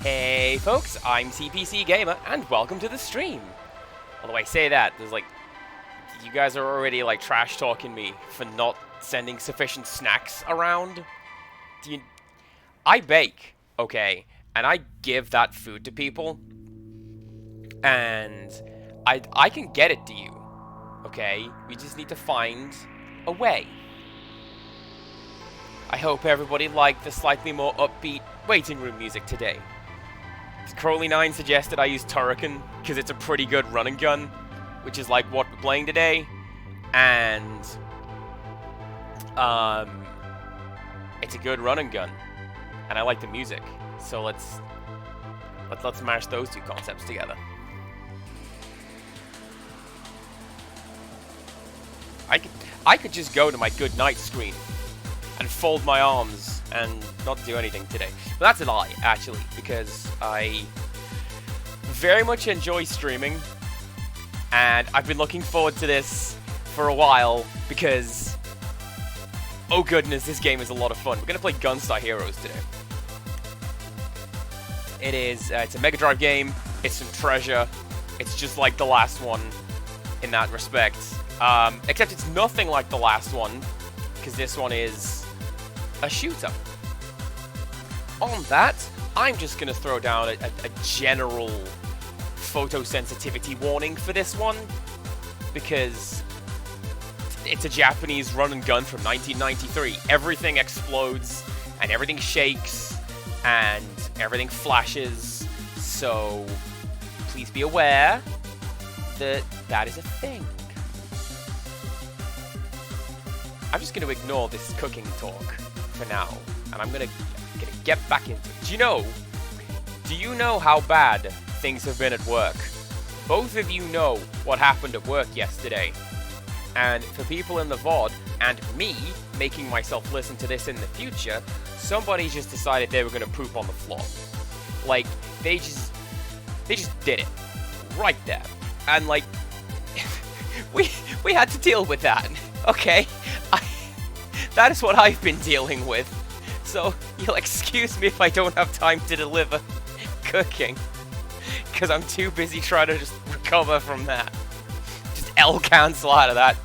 Hey folks, I'm CPC Gamer, and welcome to the stream. Although I say that, there's like, you guys are already like trash talking me for not sending sufficient snacks around. I bake, okay, and I give that food to people, and I can get it to you, okay? We just need to find a way. I hope everybody liked the slightly more upbeat waiting room music today. Crowley9 suggested I use Turrican because it's a pretty good run and gun, which is like what we're playing today, and it's a good run and gun, and I like the music, so let's mash those two concepts together. I could just go to my good night screen and fold my arms and not do anything today. But that's a lie, actually, because I very much enjoy streaming, and I've been looking forward to this for a while because, oh goodness, this game is a lot of fun. We're going to play Gunstar Heroes today. It's a Mega Drive game, it's some treasure, it's just like the last one in that respect. Except it's nothing like the last one, because this one is a shooter. On that, I'm just going to throw down a general photosensitivity warning for this one, because it's a Japanese run and gun from 1993. Everything explodes, and everything shakes, and everything flashes, so please be aware that that is a thing. I'm just going to ignore this cooking talk for now, and I'm gonna get back into it. Do you know how bad things have been at work? Both of you know what happened at work yesterday. And for people in the VOD, and me making myself listen to this in the future, somebody just decided they were gonna poop on the floor. Like, they just did it. Right there. And like, we had to deal with that. Okay? That is what I've been dealing with. So, you'll excuse me if I don't have time to deliver cooking. Because I'm too busy trying to just recover from that. Just L-cancel out of that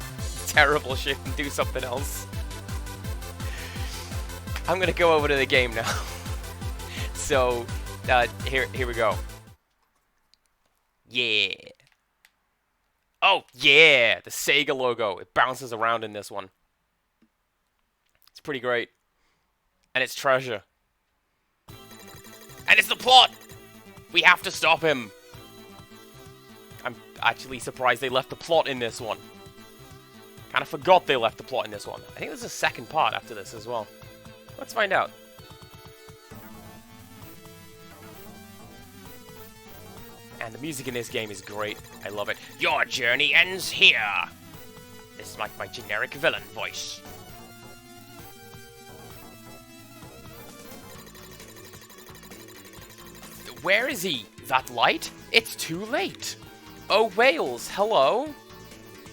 terrible shit and do something else. I'm gonna go over to the game now. So, here we go. Yeah. Oh, yeah! The Sega logo. It bounces around in this one. It's pretty great. And it's treasure. And it's the plot! We have to stop him! I'm actually surprised they left the plot in this one. Kind of forgot they left the plot in this one. I think there's a second part after this as well. Let's find out. And the music in this game is great. I love it. Your journey ends here. This is like my generic villain voice. Where is he? That light? It's too late. Oh, Wales, hello.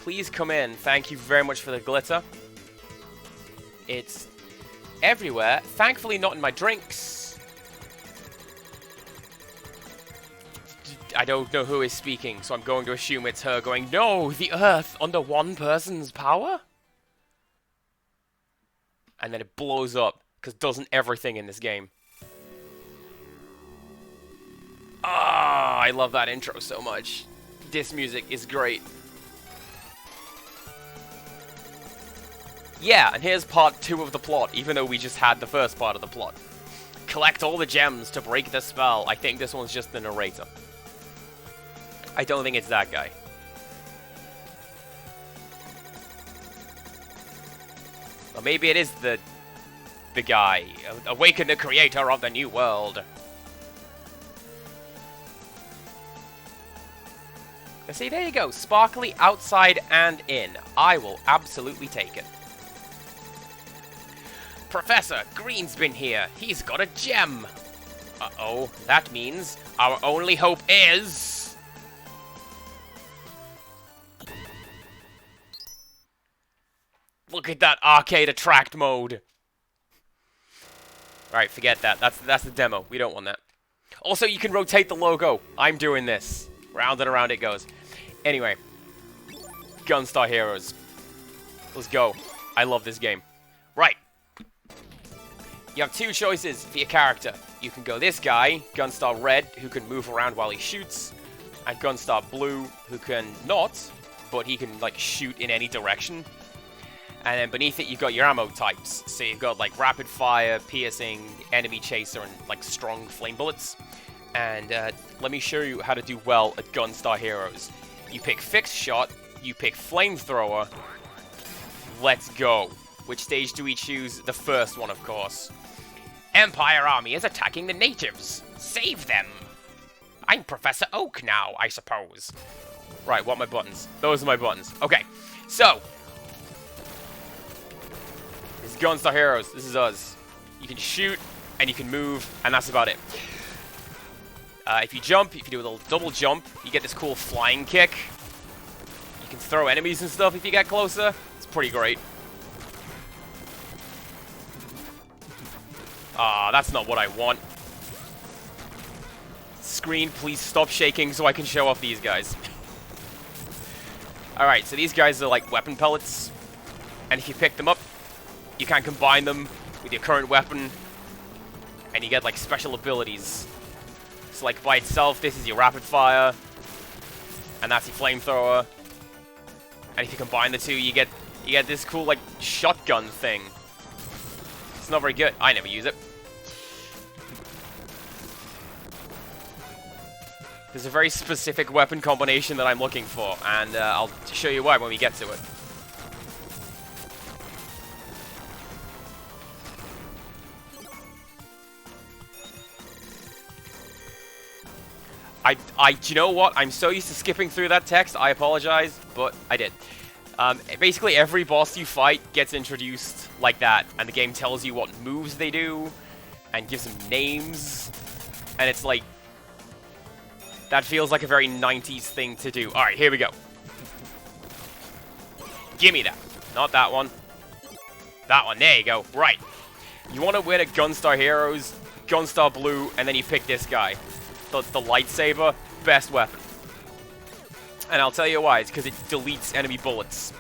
Please come in. Thank you very much for the glitter. It's everywhere. Thankfully not in my drinks. I don't know who is speaking, so I'm going to assume it's her going, no, the Earth under one person's power? And then it blows up, because it doesn't everything in this game. Ah, I love that intro so much. This music is great. Yeah, and here's part 2 of the plot, even though we just had the first part of the plot. Collect all the gems to break the spell. I think this one's just the narrator. I don't think it's that guy. Or maybe it is the guy. Awaken the creator of the new world. See, there you go. Sparkly outside and in. I will absolutely take it. Professor Green's been here. He's got a gem. Uh-oh. That means our only hope is... Look at that arcade attract mode. Alright, forget that. That's the demo. We don't want that. Also, you can rotate the logo. I'm doing this. Round and around it goes. Anyway. Gunstar Heroes. Let's go. I love this game. Right. You have 2 choices for your character. You can go this guy, Gunstar Red, who can move around while he shoots, and Gunstar Blue, who can not, but he can, like, shoot in any direction. And then beneath it, you've got your ammo types. So you've got, like, rapid fire, piercing, enemy chaser, and, like, strong flame bullets. And let me show you how to do well at Gunstar Heroes. You pick fixed shot, you pick flamethrower. Let's go. Which stage do we choose? The first one, of course. Empire Army is attacking the natives. Save them. I'm Professor Oak now, I suppose. Right, what are my buttons? Those are my buttons. Okay, so. This is Gunstar Heroes. This is us. You can shoot, and you can move, and that's about it. If you jump, if you do a little double jump, you get this cool flying kick. You can throw enemies and stuff if you get closer. It's pretty great. Ah, that's not what I want. Screen, please stop shaking so I can show off these guys. Alright, so these guys are like weapon pellets. And if you pick them up, you can combine them with your current weapon. And you get like special abilities. So like by itself, this is your rapid fire. And that's your flamethrower. And if you combine the two, you get this cool like shotgun thing. It's not very good. I never use it. There's a very specific weapon combination that I'm looking for, and I'll show you why when we get to it. Do you know what? I'm so used to skipping through that text, I apologize, but I did. Basically, every boss you fight gets introduced like that, and the game tells you what moves they do, and gives them names, and it's like, that feels like a very 90s thing to do. Alright, here we go. Gimme that. Not that one. That one, there you go. Right. You want to win at Gunstar Heroes, Gunstar Blue, and then you pick this guy. The lightsaber, best weapon. And I'll tell you why, it's because it deletes enemy bullets.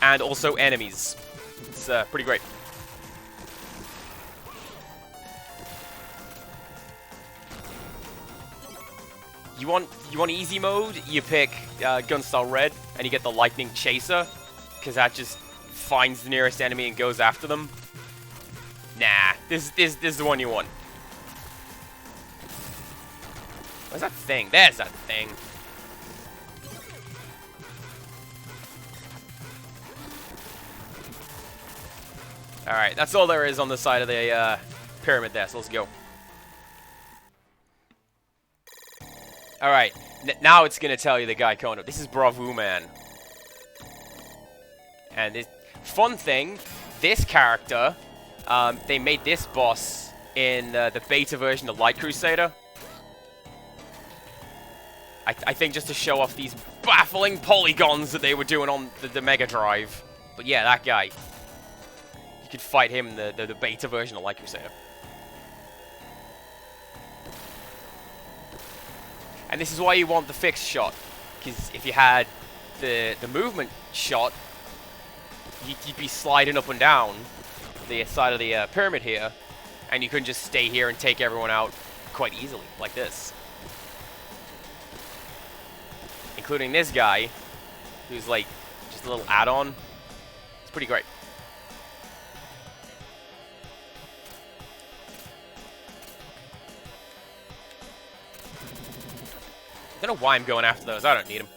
And also enemies. It's pretty great. You want easy mode, you pick Gunstar Red, and you get the Lightning Chaser, because that just finds the nearest enemy and goes after them. Nah, this is the one you want. Where's that thing? There's that thing. Alright, that's all there is on the side of the pyramid there, so let's go. Alright, now it's gonna tell you the guy coming up. This is Bravo Man. And this fun thing, this character, they made this boss in the beta version of Light Crusader. I think just to show off these baffling polygons that they were doing on the Mega Drive. But yeah, that guy. You could fight him in the beta version of Light Crusader. And this is why you want the fixed shot. Because if you had the movement shot, you'd be sliding up and down the side of the pyramid here. And you couldn't just stay here and take everyone out quite easily, like this. Including this guy, who's like just a little add-on. It's pretty great. I don't know why I'm going after those. I don't need them.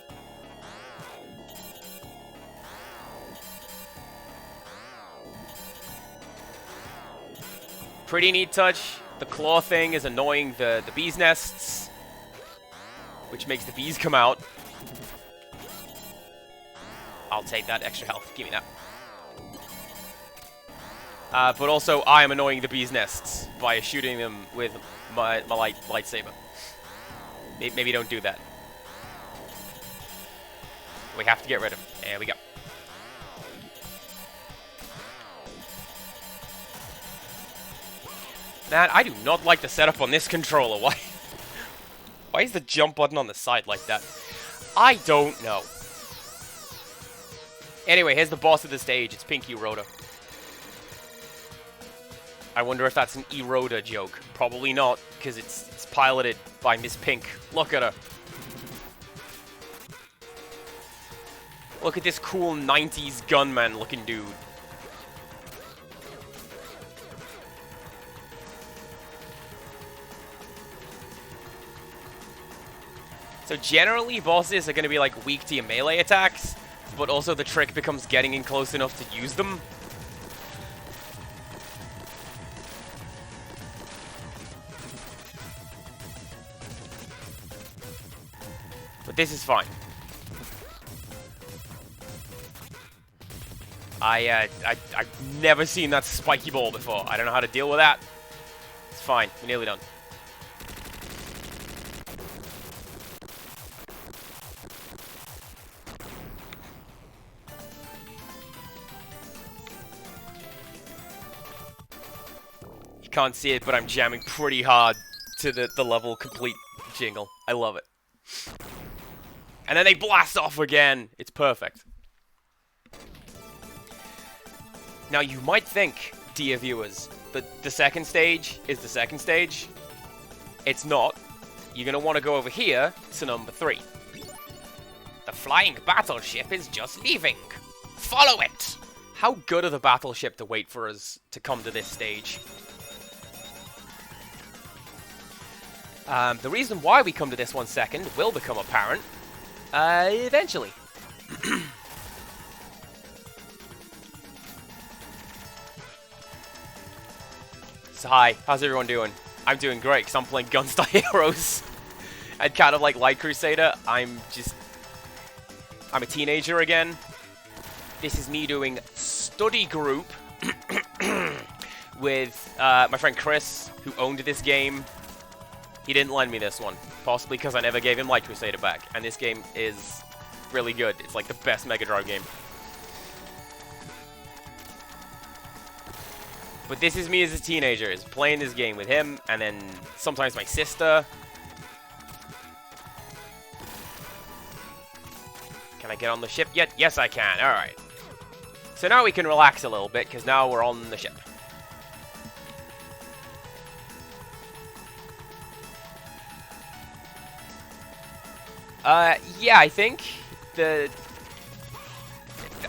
Pretty neat touch. The claw thing is annoying the bees' nests, which makes the bees come out. I'll take that extra health. Give me that. But also, I am annoying the bees' nests by shooting them with my lightsaber. Maybe don't do that. We have to get rid of him. There we go. Man, I do not like the setup on this controller. Why is the jump button on the side like that? I don't know. Anyway, here's the boss of the stage. It's Pinky Rhoda. I wonder if that's an E-Rhoda joke. Probably not, because it's piloted by Miss Pink. Look at her. Look at this cool 90s gunman looking dude. So generally, bosses are going to be like weak to your melee attacks, but also the trick becomes getting in close enough to use them. But this is fine. I've never seen that spiky ball before. I don't know how to deal with that. It's fine. We're nearly done. You can't see it, but I'm jamming pretty hard to the level complete jingle. I love it. And then they blast off again. It's perfect. Now, you might think, dear viewers, that the second stage is the second stage. It's not. You're going to want to go over here to number 3. The flying battleship is just leaving. Follow it! How good of the battleship to wait for us to come to this stage? The reason why we come to this one second will become apparent eventually. So hi, how's everyone doing? I'm doing great because I'm playing Gunstar Heroes. And kind of like Light Crusader, I'm a teenager again. This is me doing study group with my friend Chris, who owned this game. He didn't lend me this one, possibly because I never gave him Light Crusader back. And this game is really good. It's like the best Mega Drive game. But this is me as a teenager, is playing this game with him, and then sometimes my sister. Can I get on the ship yet? Yes, I can. Alright. So now we can relax a little bit, because now we're on the ship. Yeah, I think I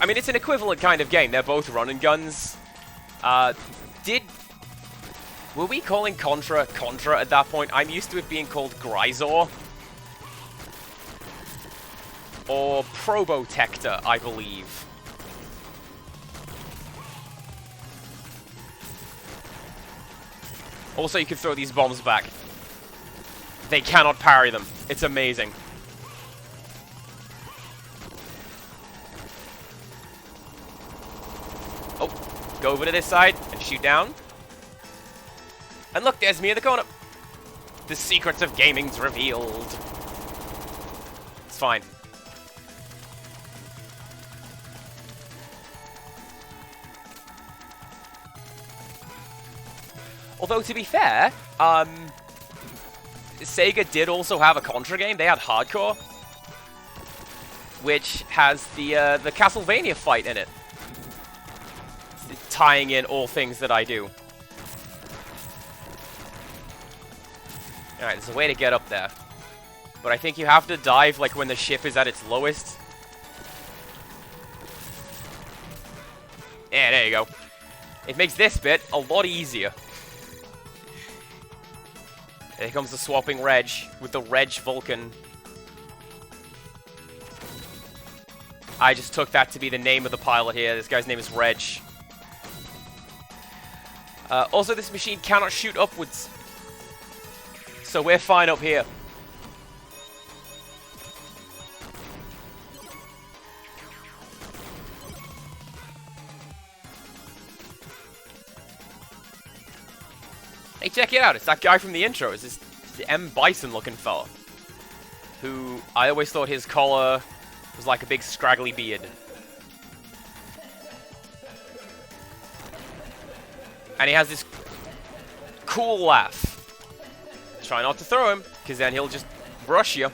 mean, it's an equivalent kind of game. They're both run and guns. Were we calling Contra at that point? I'm used to it being called Grisor. Or Probotector, I believe. Also, you can throw these bombs back. They cannot parry them. It's amazing. Oh, go over to this side and shoot down. And look, there's me in the corner. The secrets of gaming's revealed. It's fine. Although, to be fair, Sega did also have a Contra game. They had Hardcore, which has the Castlevania fight in it. Tying in all things that I do. Alright, there's a way to get up there. But I think you have to dive, like, when the ship is at its lowest. Yeah, there you go. It makes this bit a lot easier. Here comes the swapping Reg with the Reg Vulcan. I just took that to be the name of the pilot here. This guy's name is Reg. Also, this machine cannot shoot upwards. So we're fine up here. Hey, check it out. It's that guy from the intro. It's this M. Bison looking fella. Who, I always thought his collar was like a big scraggly beard. And he has this cool laugh. Try not to throw him, because then he'll just brush you.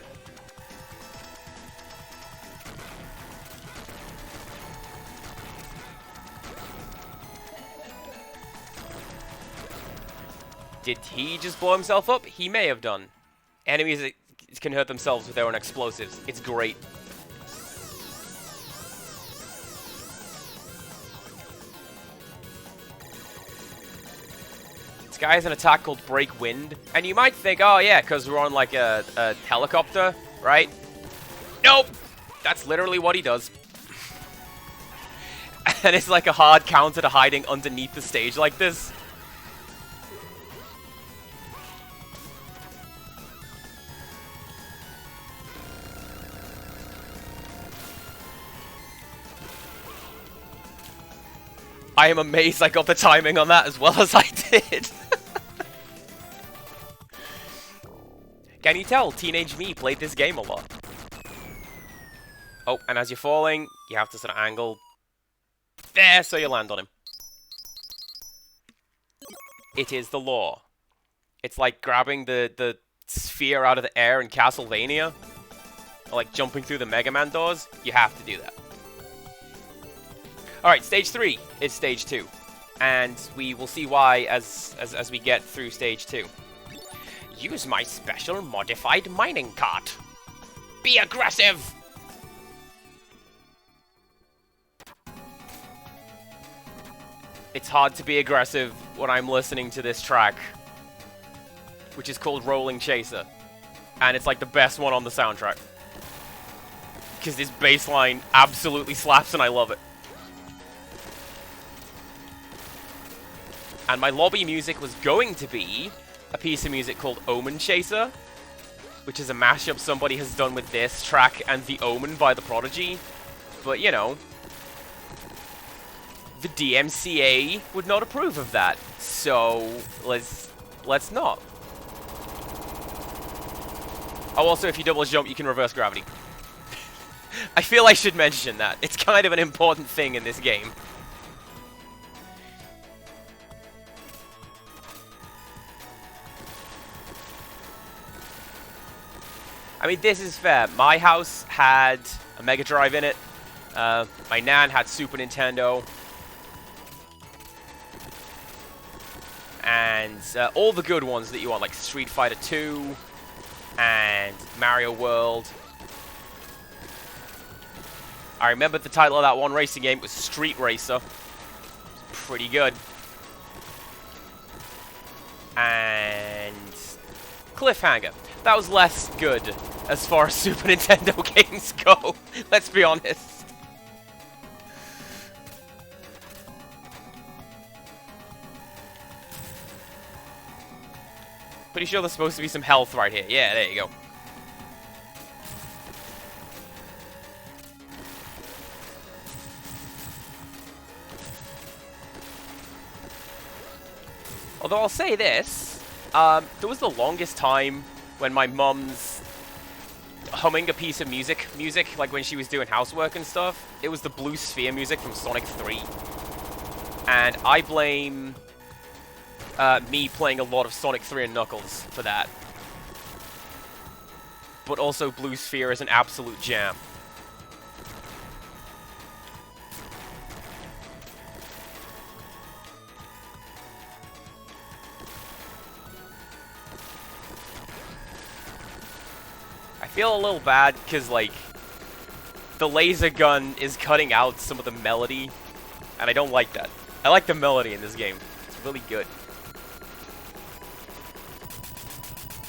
Did he just blow himself up? He may have done. Enemies can hurt themselves with their own explosives. It's great. This guy has an attack called Break Wind. And you might think, oh yeah, because we're on like a helicopter, right? Nope! That's literally what he does. And it's like a hard counter to hiding underneath the stage like this. I am amazed I got the timing on that as well as I did. Can you tell teenage me played this game a lot? Oh, and as you're falling, you have to sort of angle there so you land on him. It is the law. It's like grabbing the sphere out of the air in Castlevania. Or like jumping through the Mega Man doors. You have to do that. Alright, stage 3 is stage 2. And we will see why as we get through stage 2. Use my special modified mining cart. Be aggressive! It's hard to be aggressive when I'm listening to this track, which is called Rolling Chaser. And it's like the best one on the soundtrack. Because this bass line absolutely slaps and I love it. And my lobby music was going to be a piece of music called Omen Chaser, which is a mashup somebody has done with this track and The Omen by The Prodigy. But, you know, the DMCA would not approve of that. So, let's not. Oh, also, if you double jump, you can reverse gravity. I feel I should mention that. It's kind of an important thing in this game. I mean, this is fair. My house had a Mega Drive in it. My Nan had Super Nintendo. And all the good ones that you want, like Street Fighter 2 and Mario World. I remember the title of that one racing game was Street Racer. Pretty good. And cliffhanger. That was less good as far as Super Nintendo games go. Let's be honest. Pretty sure there's supposed to be some health right here. Yeah, there you go. Although I'll say this, there was the longest time when my mum's humming a piece of music, like when she was doing housework and stuff. It was the Blue Sphere music from Sonic 3. And I blame me playing a lot of Sonic 3 and Knuckles for that. But also Blue Sphere is an absolute jam. I feel a little bad because, like, the laser gun is cutting out some of the melody, and I don't like that. I like the melody in this game. It's really good.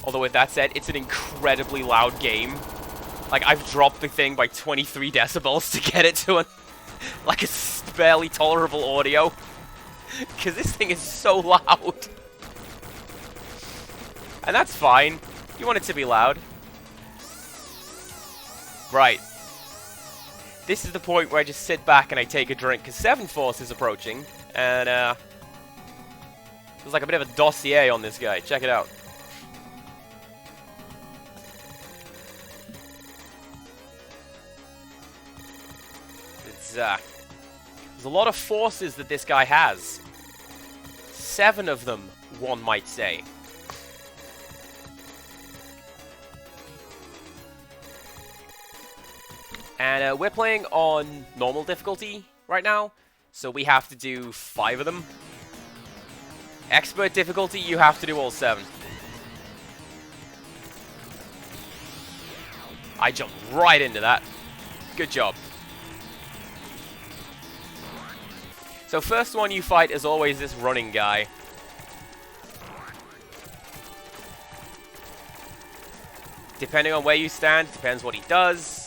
Although with that said, it's an incredibly loud game. Like, I've dropped the thing by 23 decibels to get it to like a barely tolerable audio. Because this thing is so loud. And that's fine. You want it to be loud. Right. This is the point where I just sit back and I take a drink, because 7 Force is approaching, and there's like a bit of a dossier on this guy. Check it out. It's, there's a lot of forces that this guy has. 7 of them, one might say. And we're playing on normal difficulty right now, so we have to do 5 of them. Expert difficulty, you have to do all 7. I jumped right into that. Good job. So first one you fight is always this running guy. Depending on where you stand, depends what he does.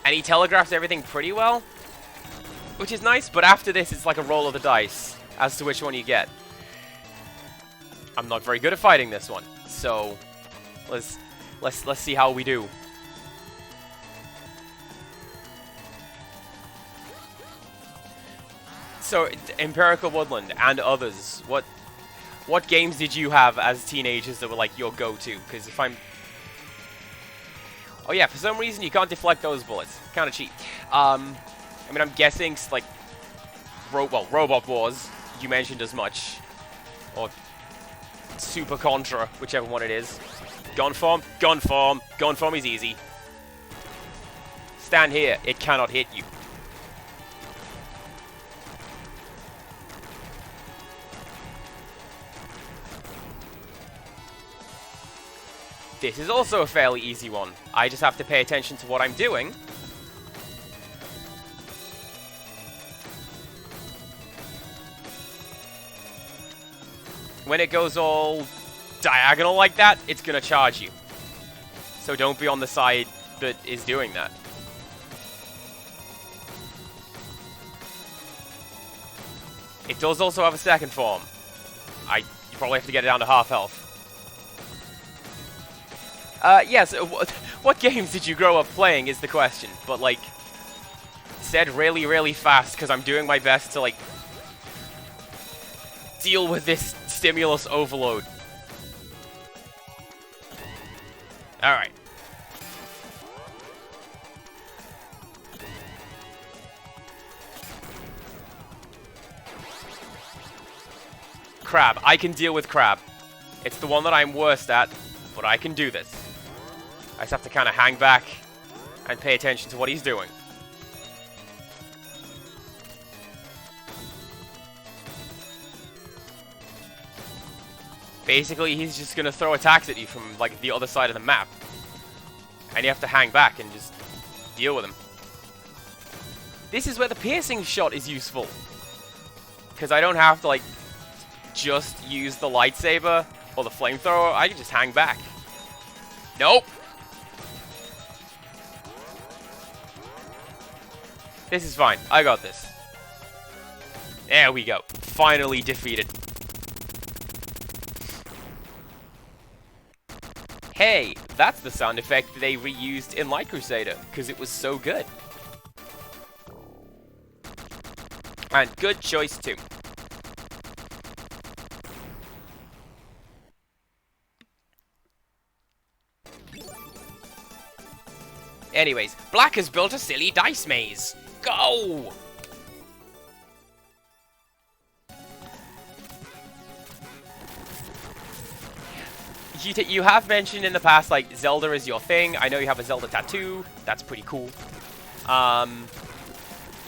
And he telegraphs everything pretty well, which is nice, but after this it's like a roll of the dice as to which one you get. I'm not very good at fighting this one, so let's see how we do. So, Empirical Woodland and others, what games did you have as teenagers that were like your go-to? Because if I'm... Oh yeah, for some reason you can't deflect those bullets. Kind of cheap. I mean, I'm guessing, like, Robot Wars, you mentioned as much. Or Super Contra, whichever one it is. Gun form, gun form. Gun form is easy. Stand here, it cannot hit you. This is also a fairly easy one. I just have to pay attention to what I'm doing. When it goes all diagonal like that, it's gonna charge you. So don't be on the side that is doing that. It does also have a second form. You probably have to get it down to half health. Yes, what games did you grow up playing is the question, but, like, said really, really fast, because I'm doing my best to, like, deal with this stimulus overload. Alright. Crab. I can deal with crab. It's the one that I'm worst at, but I can do this. I just have to kind of hang back and pay attention to what he's doing. Basically, he's just going to throw attacks at you from, like, the other side of the map. And you have to hang back and just deal with him. This is where the piercing shot is useful. Because I don't have to, like, just use the lightsaber or the flamethrower, I can just hang back. Nope. This is fine. I got this. There we go. Finally defeated. Hey, that's the sound effect they reused in Light Crusader, because it was so good. And good choice too. Anyways, Black has built a silly dice maze. Go! You have mentioned in the past, like, Zelda is your thing. I know you have a Zelda tattoo. That's pretty cool.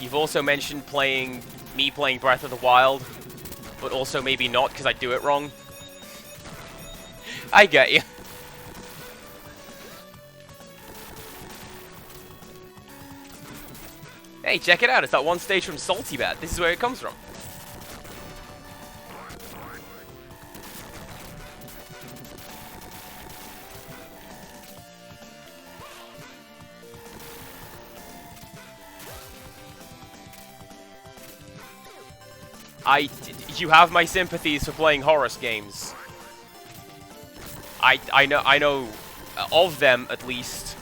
You've also mentioned me playing Breath of the Wild, but also maybe not, because I do it wrong. I get you. Hey, check it out. It's that one stage from Salty Bat. This is where it comes from. You have my sympathies for playing horror games. I know of them at least.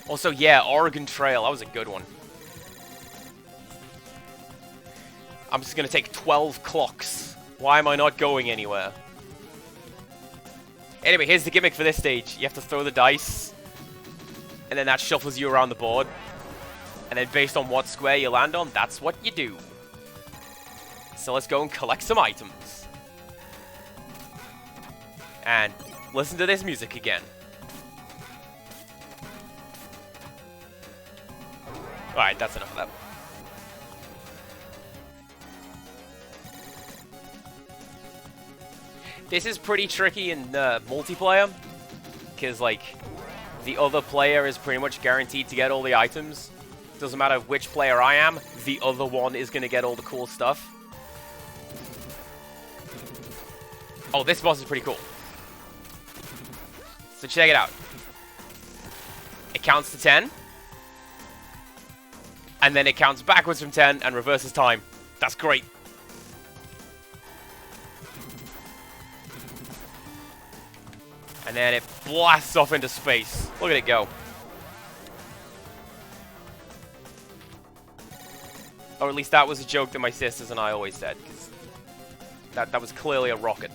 Also, yeah, Oregon Trail, that was a good one. I'm just gonna take 12 clocks. Why am I not going anywhere? Anyway, here's the gimmick for this stage. You have to throw the dice, and then that shuffles you around the board. And then based on what square you land on, that's what you do. So let's go and collect some items. And listen to this music again. Alright, that's enough of that. This is pretty tricky in multiplayer, because, like, the other player is pretty much guaranteed to get all the items. Doesn't matter which player I am, the other one is going to get all the cool stuff. Oh, this boss is pretty cool. So check it out. It counts to 10. And then it counts backwards from 10 and reverses time. That's great. And then it blasts off into space. Look at it go. Or at least that was a joke that my sisters and I always said, because that was clearly a rocket.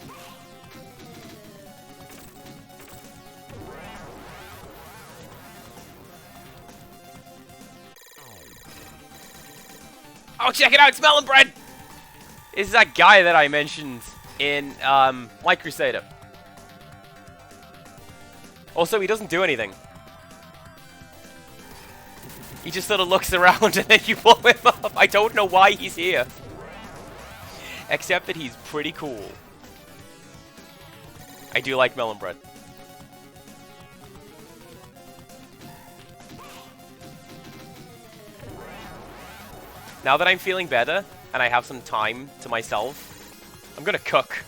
Oh, check it out, it's Melon Bread! This is that guy that I mentioned in Light Crusader. Also, he doesn't do anything. He just sort of looks around and then you blow him up. I don't know why he's here. Except that he's pretty cool. I do like Melon Bread. Now that I'm feeling better, and I have some time to myself, I'm gonna cook.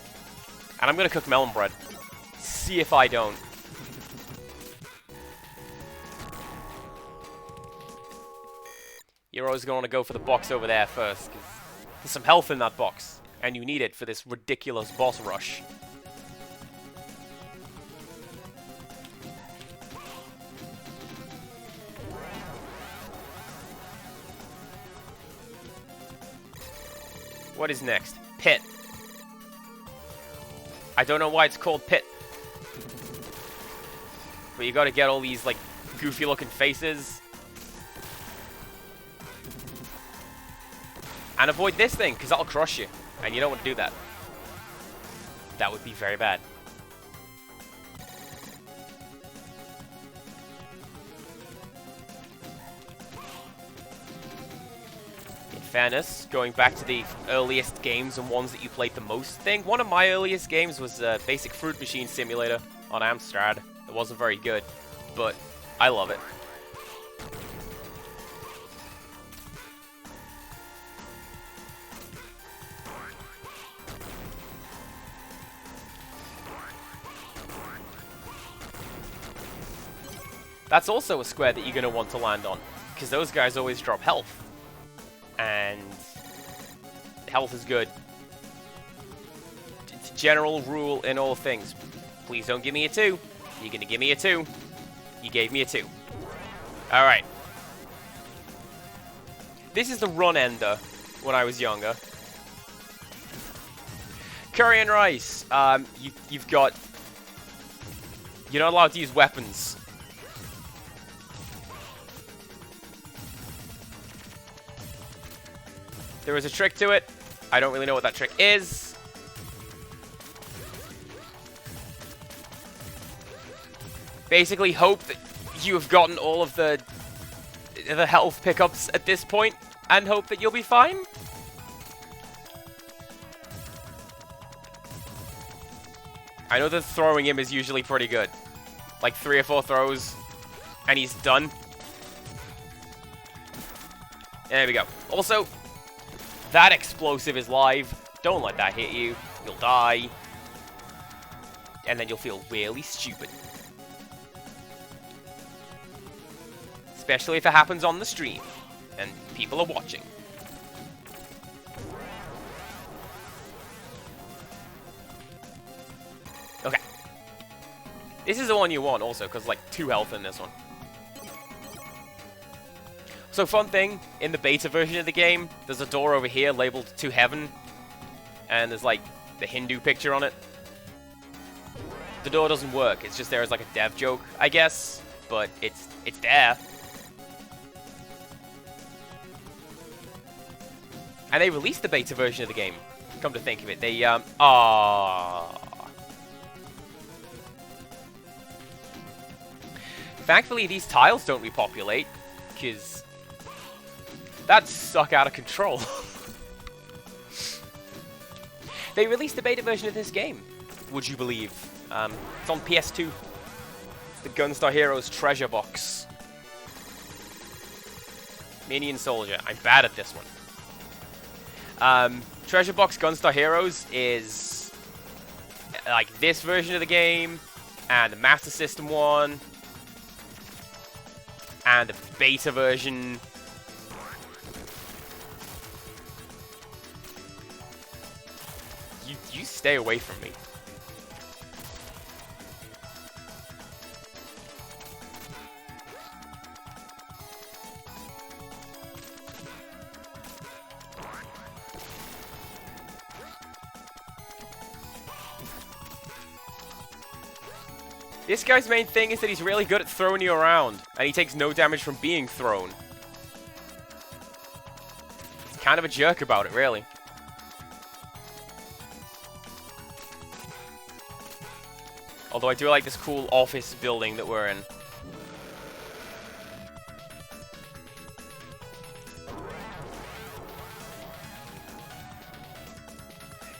And I'm gonna cook Melon Bread. See if I don't. You're always going to want to go for the box over there first, because there's some health in that box, and you need it for this ridiculous boss rush. What is next? Pit. I don't know why it's called Pit. But you gotta get all these, like, goofy looking faces. And avoid this thing, because that'll crush you. And you don't want to do that. That would be very bad. In fairness, going back to the earliest games and ones that you played the most thing, one of my earliest games was Basic Fruit Machine Simulator on Amstrad. It wasn't very good. but I love it. That's also a square that you're going to want to land on, because those guys always drop health. And health is good. It's a general rule in all things. Please don't give me a 2. You're going to give me a 2. You gave me a 2. Alright. This is the run ender when I was younger. Curry and rice. You've got... You're not allowed to use weapons. There is a trick to it. I don't really know what that trick is. Basically, hope that you have gotten all of the health pickups at this point, and hope that you'll be fine. I know that throwing him is usually pretty good. Like 3 or 4 throws, and he's done. There we go. Also, that explosive is live. Don't let that hit you. You'll die. And then you'll feel really stupid. Especially if it happens on the stream. And people are watching. Okay. This is the one you want also, because like 2 health in this one. So fun thing, in the beta version of the game, there's a door over here labeled to heaven, and there's like the Hindu picture on it. The door doesn't work, it's just there as like a dev joke, I guess, but it's there. And they released the beta version of the game, come to think of it. They, Thankfully, these tiles don't repopulate, because that'd suck out of control. They released the beta version of this game, would you believe? It's on PS2. It's the Gunstar Heroes treasure box. Minion Soldier. I'm bad at this one. Treasure box Gunstar Heroes is like this version of the game, and the Master System one, and the beta version. You stay away from me. This guy's main thing is that he's really good at throwing you around, and he takes no damage from being thrown. He's kind of a jerk about it, really. Although I do like this cool office building that we're in.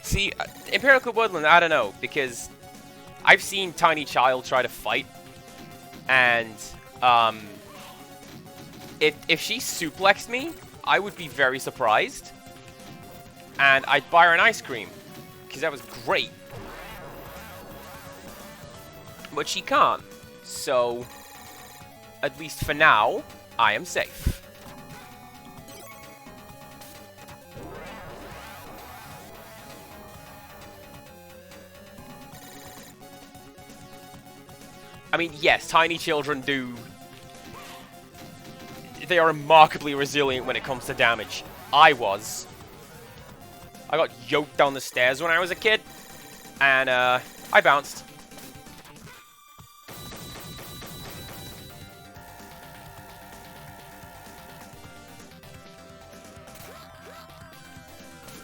See, Imperial Woodland, I don't know, because I've seen Tiny Child try to fight, and if she suplexed me, I would be very surprised, and I'd buy her an ice cream, because that was great. But she can't, so at least for now, I am safe. I mean, yes, tiny children do... They are remarkably resilient when it comes to damage. I was. I got yoked down the stairs when I was a kid, and I bounced.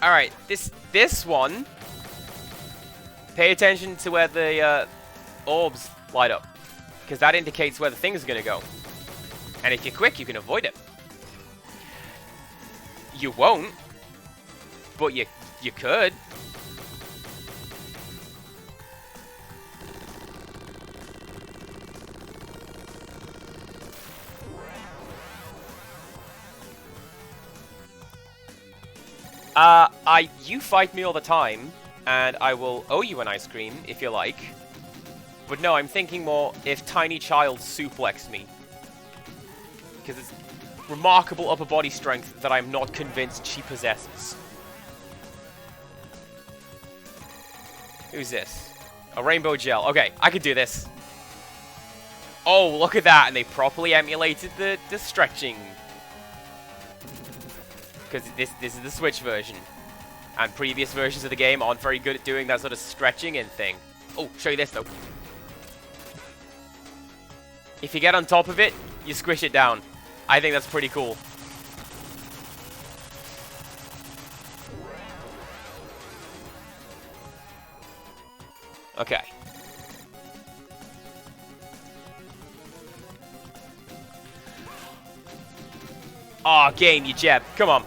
Alright, this one, pay attention to where the orbs light up, because that indicates where the thing's going to go. And if you're quick, you can avoid it. You won't, but you could. You fight me all the time, and I will owe you an ice cream, if you like. But no, I'm thinking more if Tiny Child suplexed me. Because it's remarkable upper body strength that I'm not convinced she possesses. Who's this? A rainbow gel. Okay, I could do this. Oh, look at that, and they properly emulated the stretching. Because this is the Switch version. And previous versions of the game aren't very good at doing that sort of stretching in thing. Oh, show you this, though. If you get on top of it, you squish it down. I think that's pretty cool. Okay. Aw, oh, game, you jab. Come on.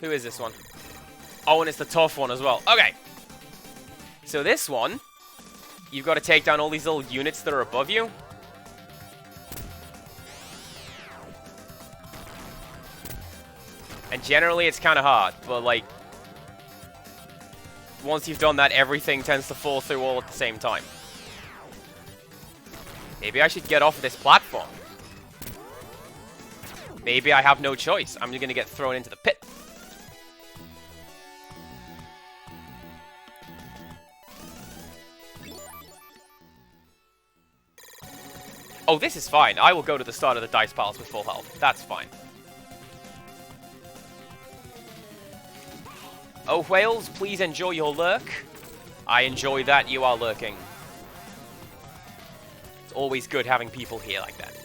Who is this one? Oh, and it's the tough one as well. Okay. So this one, you've got to take down all these little units that are above you. And generally it's kind of hard, but like, once you've done that, everything tends to fall through all at the same time. Maybe I should get off of this platform. Maybe I have no choice. I'm just going to get thrown into the pit. Oh, this is fine. I will go to the start of the dice piles with full health. That's fine. Oh, whales, please enjoy your lurk. I enjoy that you are lurking. It's always good having people here like that.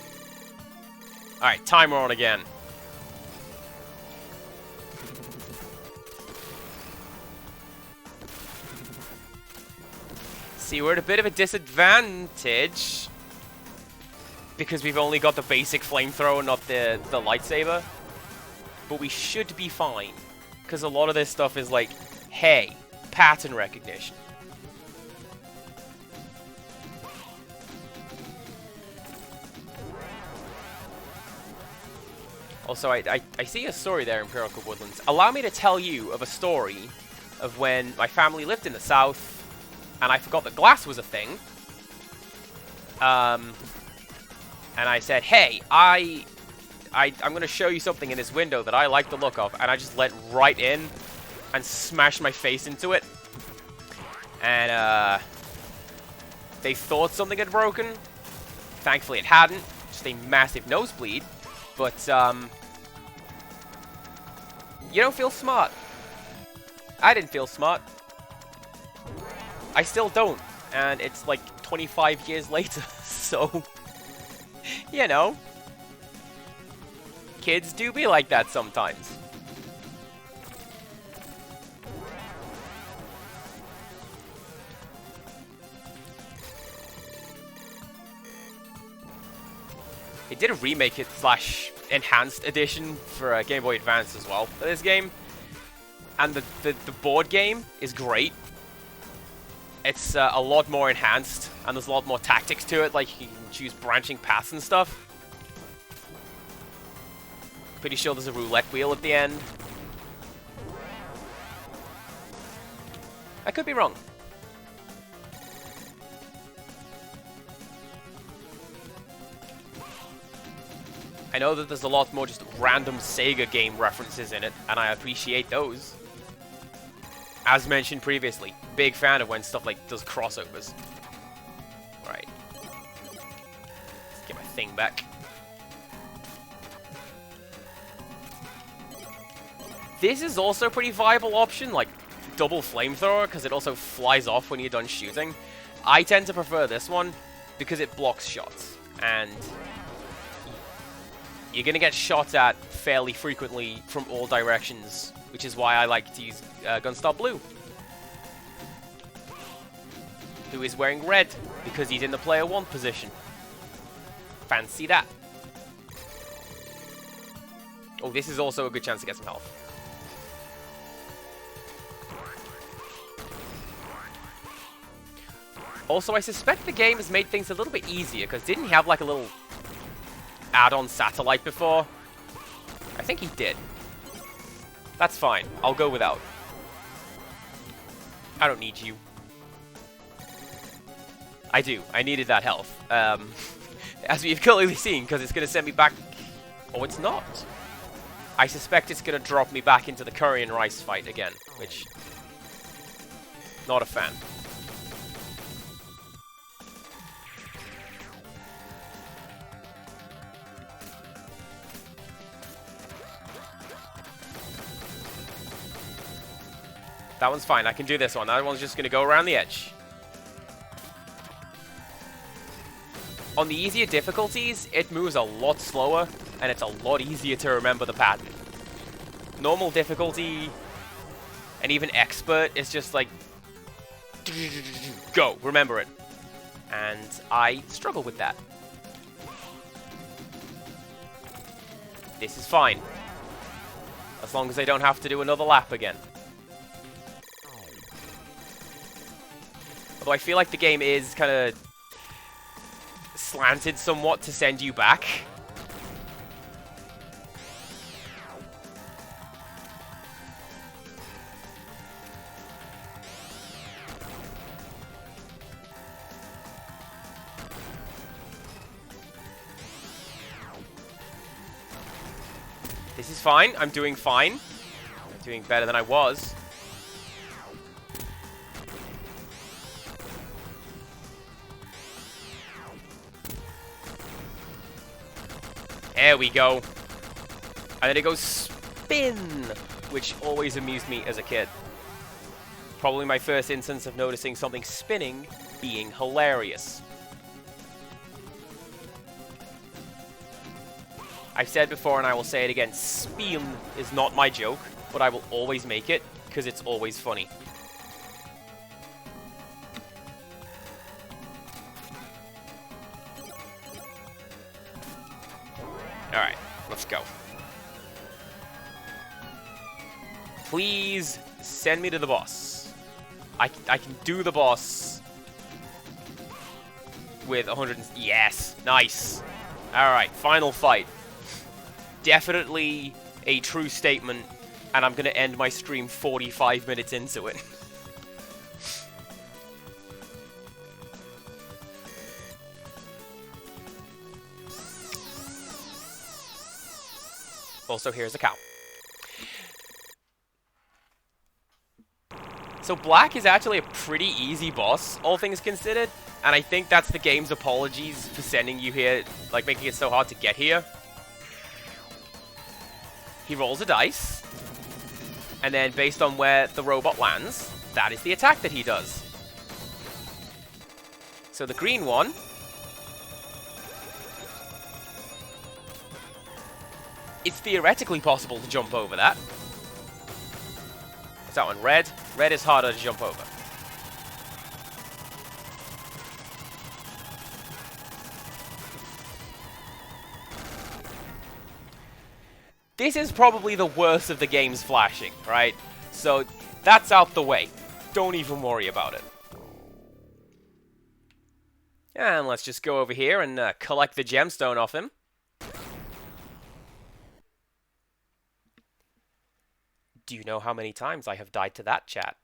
Alright, timer on again. See, we're at a bit of a disadvantage. Because we've only got the basic flamethrower, not the lightsaber. But we should be fine. Because a lot of this stuff is like, hey, pattern recognition. Also, I see a story there in Empirical Woodlands. Allow me to tell you of a story of when my family lived in the south, and I forgot that glass was a thing. And I said, hey, I'm going to show you something in this window that I like the look of. And I just let right in and smashed my face into it. And they thought something had broken. Thankfully it hadn't. Just a massive nosebleed. But you don't feel smart. I didn't feel smart. I still don't. And it's like 25 years later. So, you know. Kids do be like that sometimes. They did a remake it / enhanced edition for Game Boy Advance as well for this game. And the board game is great. It's a lot more enhanced, and there's a lot more tactics to it, like you can choose branching paths and stuff. Pretty sure there's a roulette wheel at the end. I could be wrong. I know that there's a lot more just random Sega game references in it, and I appreciate those. As mentioned previously, big fan of when stuff like does crossovers. Right. Let's get my thing back. This is also a pretty viable option, like double flamethrower, because it also flies off when you're done shooting. I tend to prefer this one because it blocks shots, and you're going to get shot at fairly frequently from all directions, which is why I like to use Gunstar Blue, who is wearing red because he's in the player 1 position. Fancy that. Oh, this is also a good chance to get some health. Also, I suspect the game has made things a little bit easier, because didn't he have like a little add-on satellite before? I think he did. That's fine. I'll go without. I don't need you. I do. I needed that health. As we've clearly seen, because it's going to send me back... Oh, it's not. I suspect it's going to drop me back into the curry and rice fight again, which... Not a fan. That one's fine. I can do this one. That one's just going to go around the edge. On the easier difficulties, it moves a lot slower, and it's a lot easier to remember the pattern. Normal difficulty, and even expert, is just like... Go! Remember it. And I struggle with that. This is fine. As long as I don't have to do another lap again. Although I feel like the game is kind of slanted somewhat to send you back. This is fine. I'm doing fine. I'm doing better than I was. There we go. And then it goes spin, which always amused me as a kid. Probably my first instance of noticing something spinning being hilarious. I've said before and I will say it again, spin is not my joke, but I will always make it because it's always funny. Alright, let's go. Please send me to the boss. I can do the boss with 100... Yes, nice. Alright, final fight. Definitely a true statement, and I'm going to end my stream 45 minutes into it. Also, here's a cow. So Black is actually a pretty easy boss, all things considered, and I think that's the game's apologies for sending you here, like making it so hard to get here. He rolls a dice, and then based on where the robot lands, that is the attack that he does. So the green one... It's theoretically possible to jump over that. What's that one? Red? Red is harder to jump over. This is probably the worst of the game's flashing, right? So that's out the way. Don't even worry about it. And let's just go over here and collect the gemstone off him. Do you know how many times I have died to that, chat?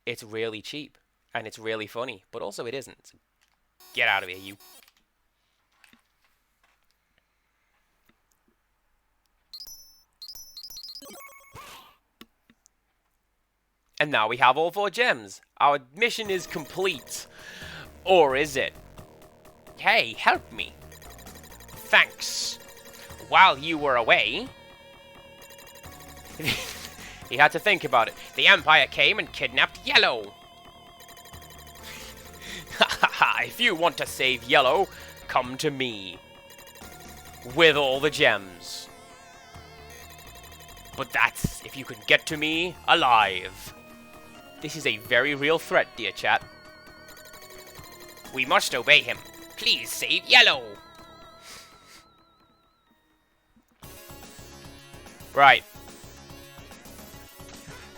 It's really cheap, and it's really funny, but also it isn't. Get out of here, you. And now we have all 4 gems. Our mission is complete. Or is it? Hey, help me. Thanks. While you were away... He had to think about it. The Empire came and kidnapped Yellow. If you want to save Yellow, come to me. With all the gems. But that's if you can get to me alive. This is a very real threat, dear chat. We must obey him. Please save Yellow. Right.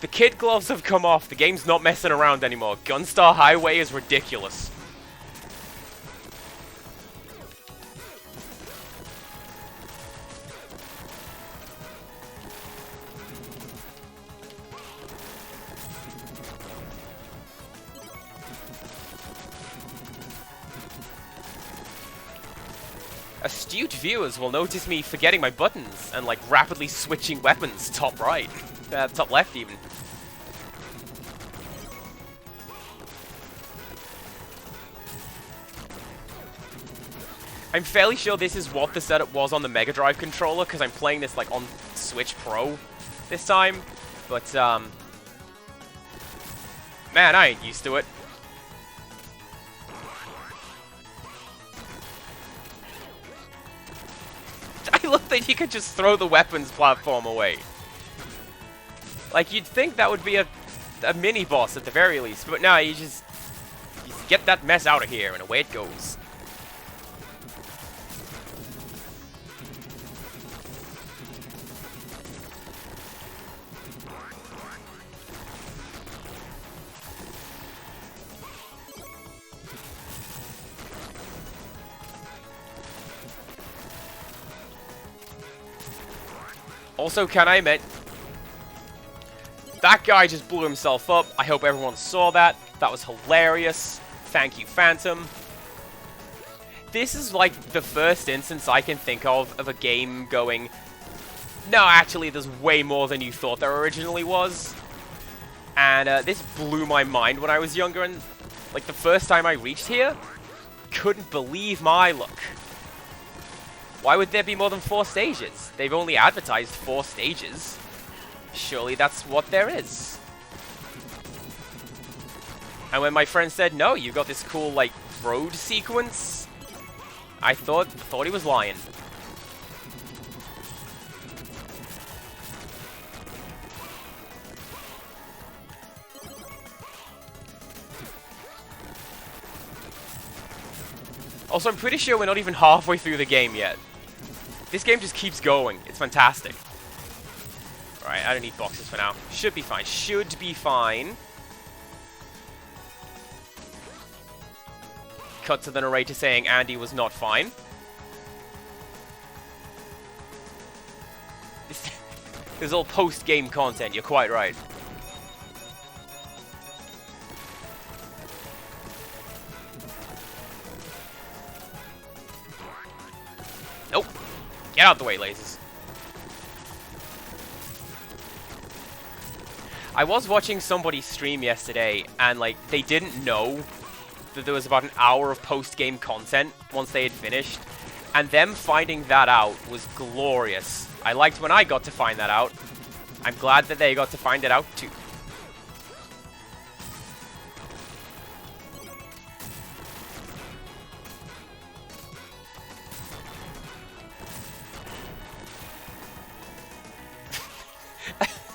The kid gloves have come off. The game's not messing around anymore. Gunstar Highway is ridiculous. astute viewers will notice me forgetting my buttons and, like, rapidly switching weapons top right. Top left, even. I'm fairly sure this is what the setup was on the Mega Drive controller, because I'm playing this, like, on Switch Pro this time. But, man, I ain't used to it. I love that you could just throw the weapons platform away. Like, you'd think that would be a mini-boss at the very least, but no, you just get that mess out of here, and away it goes. Also, can I admit, that guy just blew himself up. I hope everyone saw that. That was hilarious. Thank you, Phantom. This is like the first instance I can think of a game going, no, actually, there's way more than you thought there originally was. And this blew my mind when I was younger, and like the first time I reached here, couldn't believe my luck. Why would there be more than 4 stages? They've only advertised 4 stages. Surely that's what there is. And when my friend said, no, you got this cool, like, road sequence, I thought he was lying. Also, I'm pretty sure we're not even halfway through the game yet. This game just keeps going. It's fantastic. Alright, I don't need boxes for now. Should be fine. Should be fine. Cut to the narrator saying Andy was not fine. This is all post-game content. You're quite right. Nope. Get out the way, lasers. I was watching somebody stream yesterday, and, like, they didn't know that there was about an hour of post-game content once they had finished, and them finding that out was glorious. I liked when I got to find that out. I'm glad that they got to find it out, too.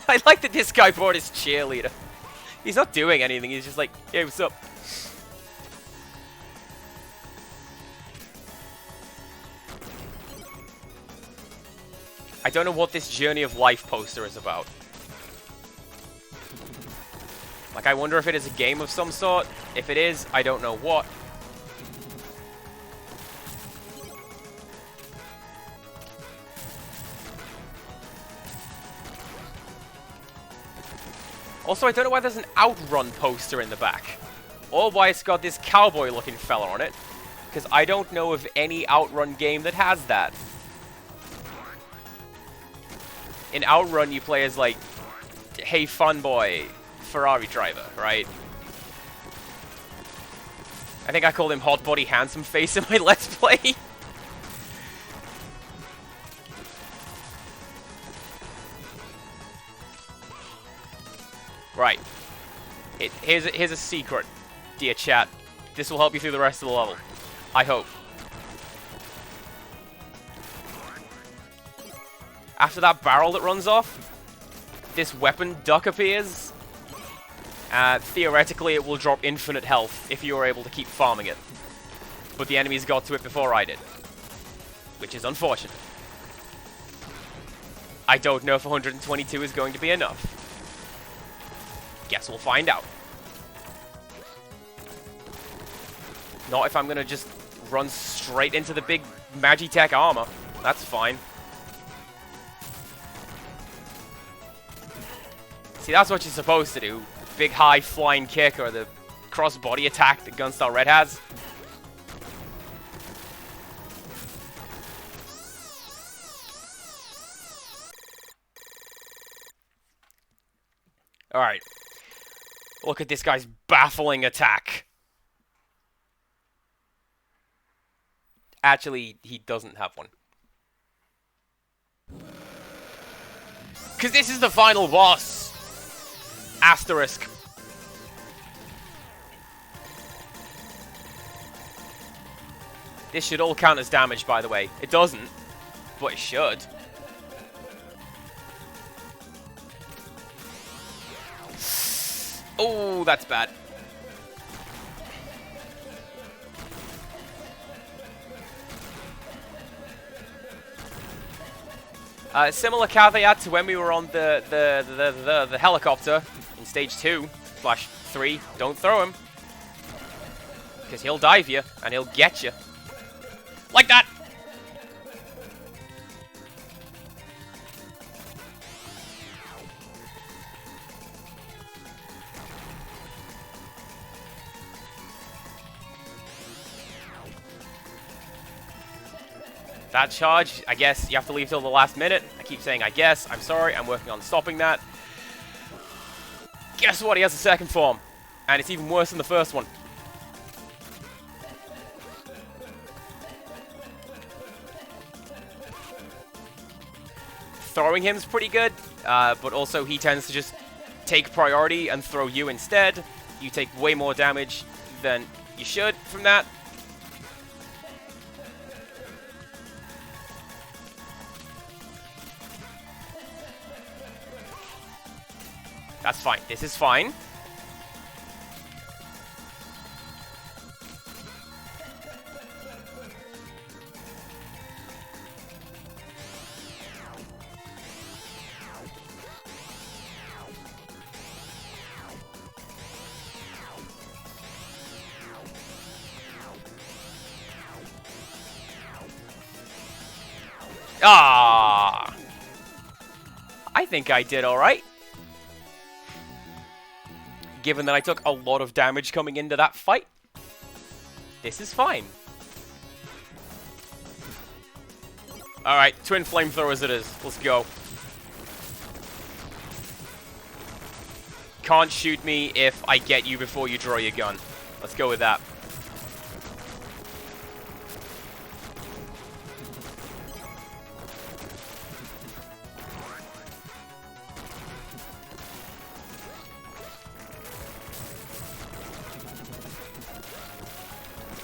I like that this guy brought his cheerleader. He's not doing anything, he's just like, hey, what's up? I don't know what this Journey of Life poster is about. Like, I wonder if it is a game of some sort. If it is, I don't know what. Also, I don't know why there's an Outrun poster in the back. Or why it's got this cowboy-looking fella on it. Because I don't know of any Outrun game that has that. In Outrun, you play as, like, hey, fun boy, Ferrari driver, right? I think I called him Hot Body Handsome Face in my Let's Play. Right. Here's a secret, dear chat. This will help you through the rest of the level. I hope. After that barrel that runs off, this weapon duck appears. Theoretically, it will drop infinite health if you are able to keep farming it. But the enemies got to it before I did. Which is unfortunate. I don't know if 122 is going to be enough. Guess we'll find out. Not if I'm gonna just run straight into the big Magitech armor. That's fine. See, that's what you're supposed to do. Big high flying kick or the cross body attack that Gunstar Red has. Alright. Look at this guy's baffling attack. Actually, he doesn't have one. Because this is the final boss. Asterisk. This should all count as damage, by the way. It doesn't, but it should. Oh, that's bad. Similar caveat to when we were on the helicopter in stage 2/3. Don't throw him, because he'll dive you and he'll get you like that. That charge, I guess you have to leave till the last minute. I keep saying I guess. I'm sorry. I'm working on stopping that. Guess what? He has a second form. And it's even worse than the first one. Throwing him's pretty good, but also he tends to just take priority and throw you instead. You take way more damage than you should from that. That's fine. This is fine. Ah! I think I did alright. Given that I took a lot of damage coming into that fight, this is fine. Alright, twin flamethrowers it is. Let's go. Can't shoot me if I get you before you draw your gun. Let's go with that.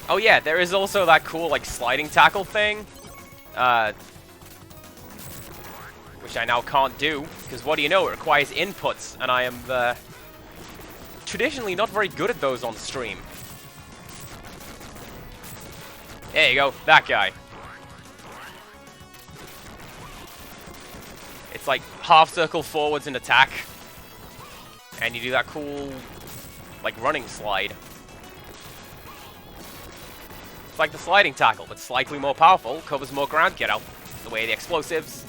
Oh yeah, there is also that cool, like, sliding tackle thing. Which I now can't do, because what do you know, it requires inputs, and I am, traditionally not very good at those on stream. There you go, that guy. It's like half circle forwards and attack. And you do that cool, like, running slide. It's like the sliding tackle, but slightly more powerful, covers more ground, get out the way of the explosives.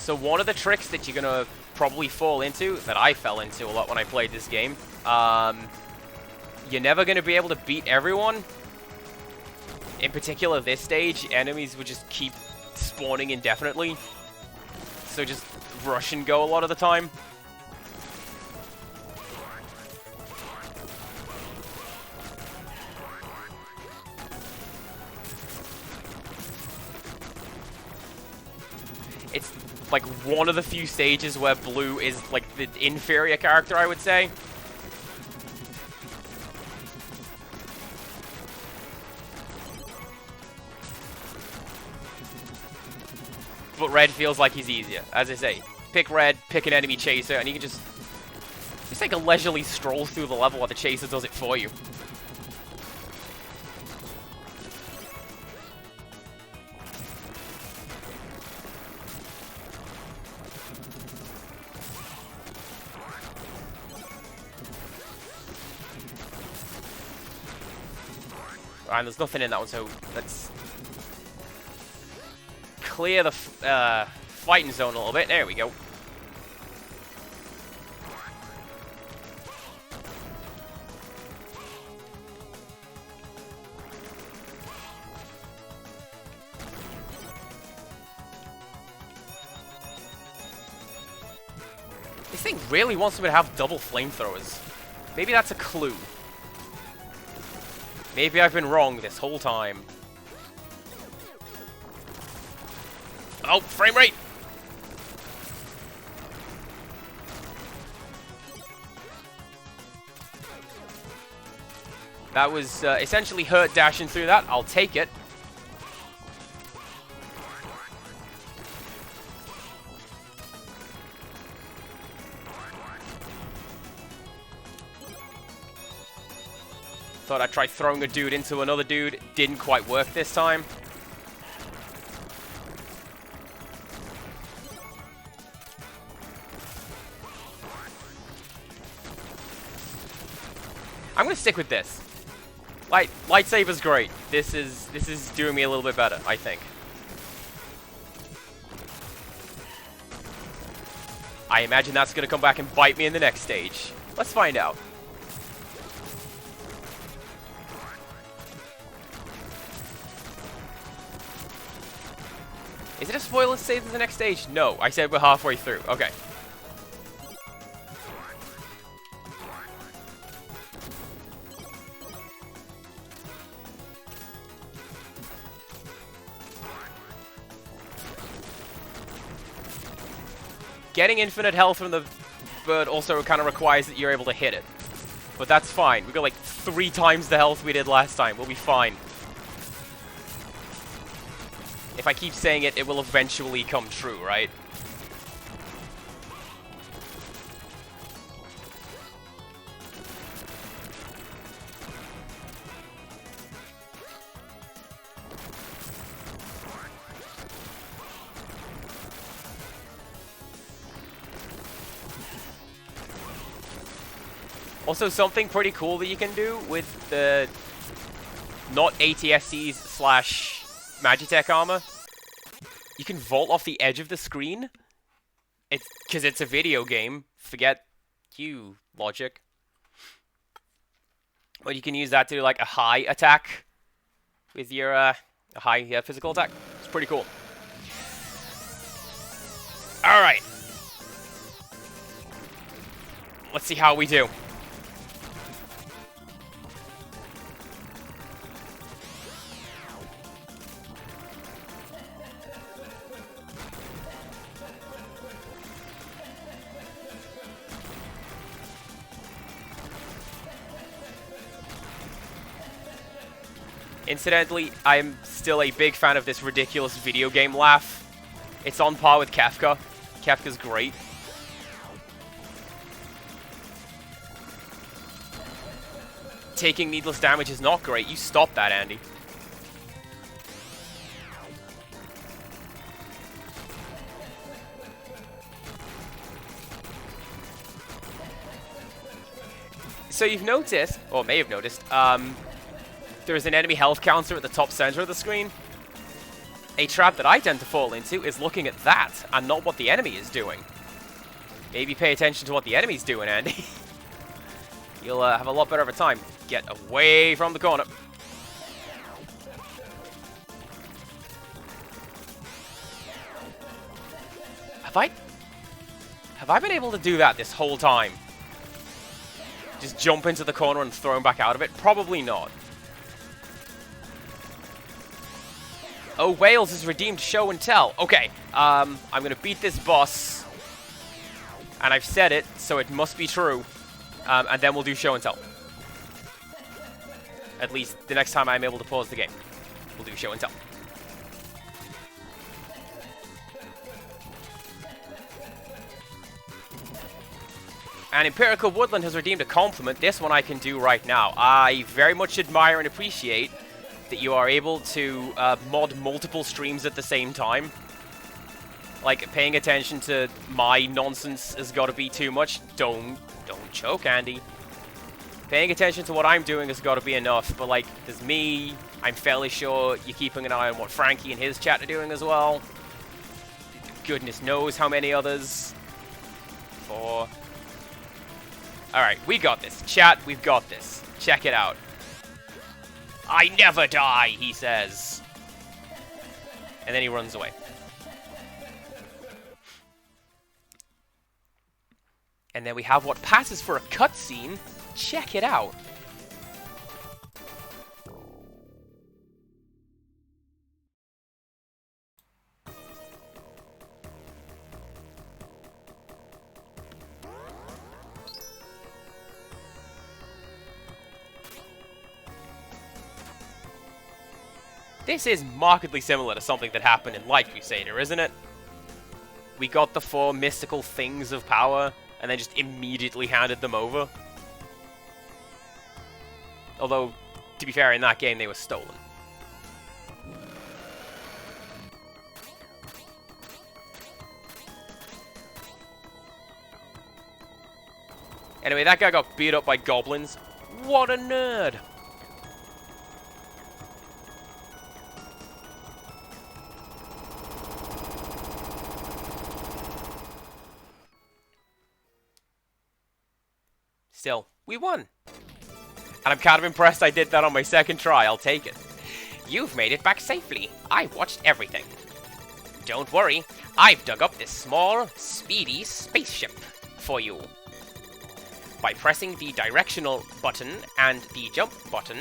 So one of the tricks that you're gonna probably fall into, that I fell into a lot when I played this game, you're never gonna be able to beat everyone. In particular, this stage, enemies would just keep spawning indefinitely. So just rush and go a lot of the time. It's like one of the few stages where blue is like the inferior character, I would say. But red feels like he's easier. As I say, pick red, pick an enemy chaser, and you can just take a leisurely stroll through the level while the chaser does it for you. And there's nothing in that one, so let's clear the fighting zone a little bit. There we go. This thing really wants me to have double flamethrowers. Maybe that's a clue. Maybe I've been wrong this whole time. Oh, frame rate! That was essentially hurt dashing through that. I'll take it. Thought I'd try throwing a dude into another dude. Didn't quite work this time. I'm gonna stick with this. Lightsaber's great. This is doing me a little bit better, I think. I imagine that's gonna come back and bite me in the next stage. Let's find out. Is it a spoiler to say there's the next stage? No, I said we're halfway through. Okay. Getting infinite health from the bird also kind of requires that you're able to hit it. But that's fine. We got like 3 times the health we did last time. We'll be fine. If I keep saying it, it will eventually come true, right? Also, something pretty cool that you can do with the not ATSCs slash Magitech armor, you can vault off the edge of the screen. It's because it's a video game. Forget you, logic. But you can use that to do like a high attack with your a high physical attack. It's pretty cool. All right, let's see how we do. Incidentally, I'm still a big fan of this ridiculous video game laugh. It's on par with Kafka. Kafka's great. Taking needless damage is not great. You stop that, Andy. So you've noticed, or may have noticed, there is an enemy health counter at the top center of the screen. A trap that I tend to fall into is looking at that and not what the enemy is doing. Maybe pay attention to what the enemy's doing, Andy. You'll have a lot better of a time. Get away from the corner. Have I been able to do that this whole time? Just jump into the corner and throw him back out of it? Probably not. Oh, Wales is redeemed show and tell. Okay, I'm gonna beat this boss. And I've said it, so it must be true. And then we'll do show and tell. At least the next time I'm able to pause the game. We'll do show and tell. And Empirical Woodland has redeemed a compliment. This one I can do right now. I very much admire and appreciate that you are able to mod multiple streams at the same time. Like, paying attention to my nonsense has got to be too much. Don't choke, Andy. Paying attention to what I'm doing has got to be enough. But, like, there's me. I'm fairly sure you're keeping an eye on what Frankie and his chat are doing as well. Goodness knows how many others. 4. Alright, we got this. Chat, we've got this. Check it out. I never die, he says. And then he runs away. And then we have what passes for a cutscene. Check it out. This is markedly similar to something that happened in Light Crusader, isn't it? We got the 4 mystical things of power, and then just immediately handed them over. Although, to be fair, in that game they were stolen. Anyway, that guy got beat up by goblins. What a nerd! Still, we won. And I'm kind of impressed I did that on my second try. I'll take it. You've made it back safely. I watched everything. Don't worry. I've dug up this small, speedy spaceship for you. By pressing the directional button and the jump button...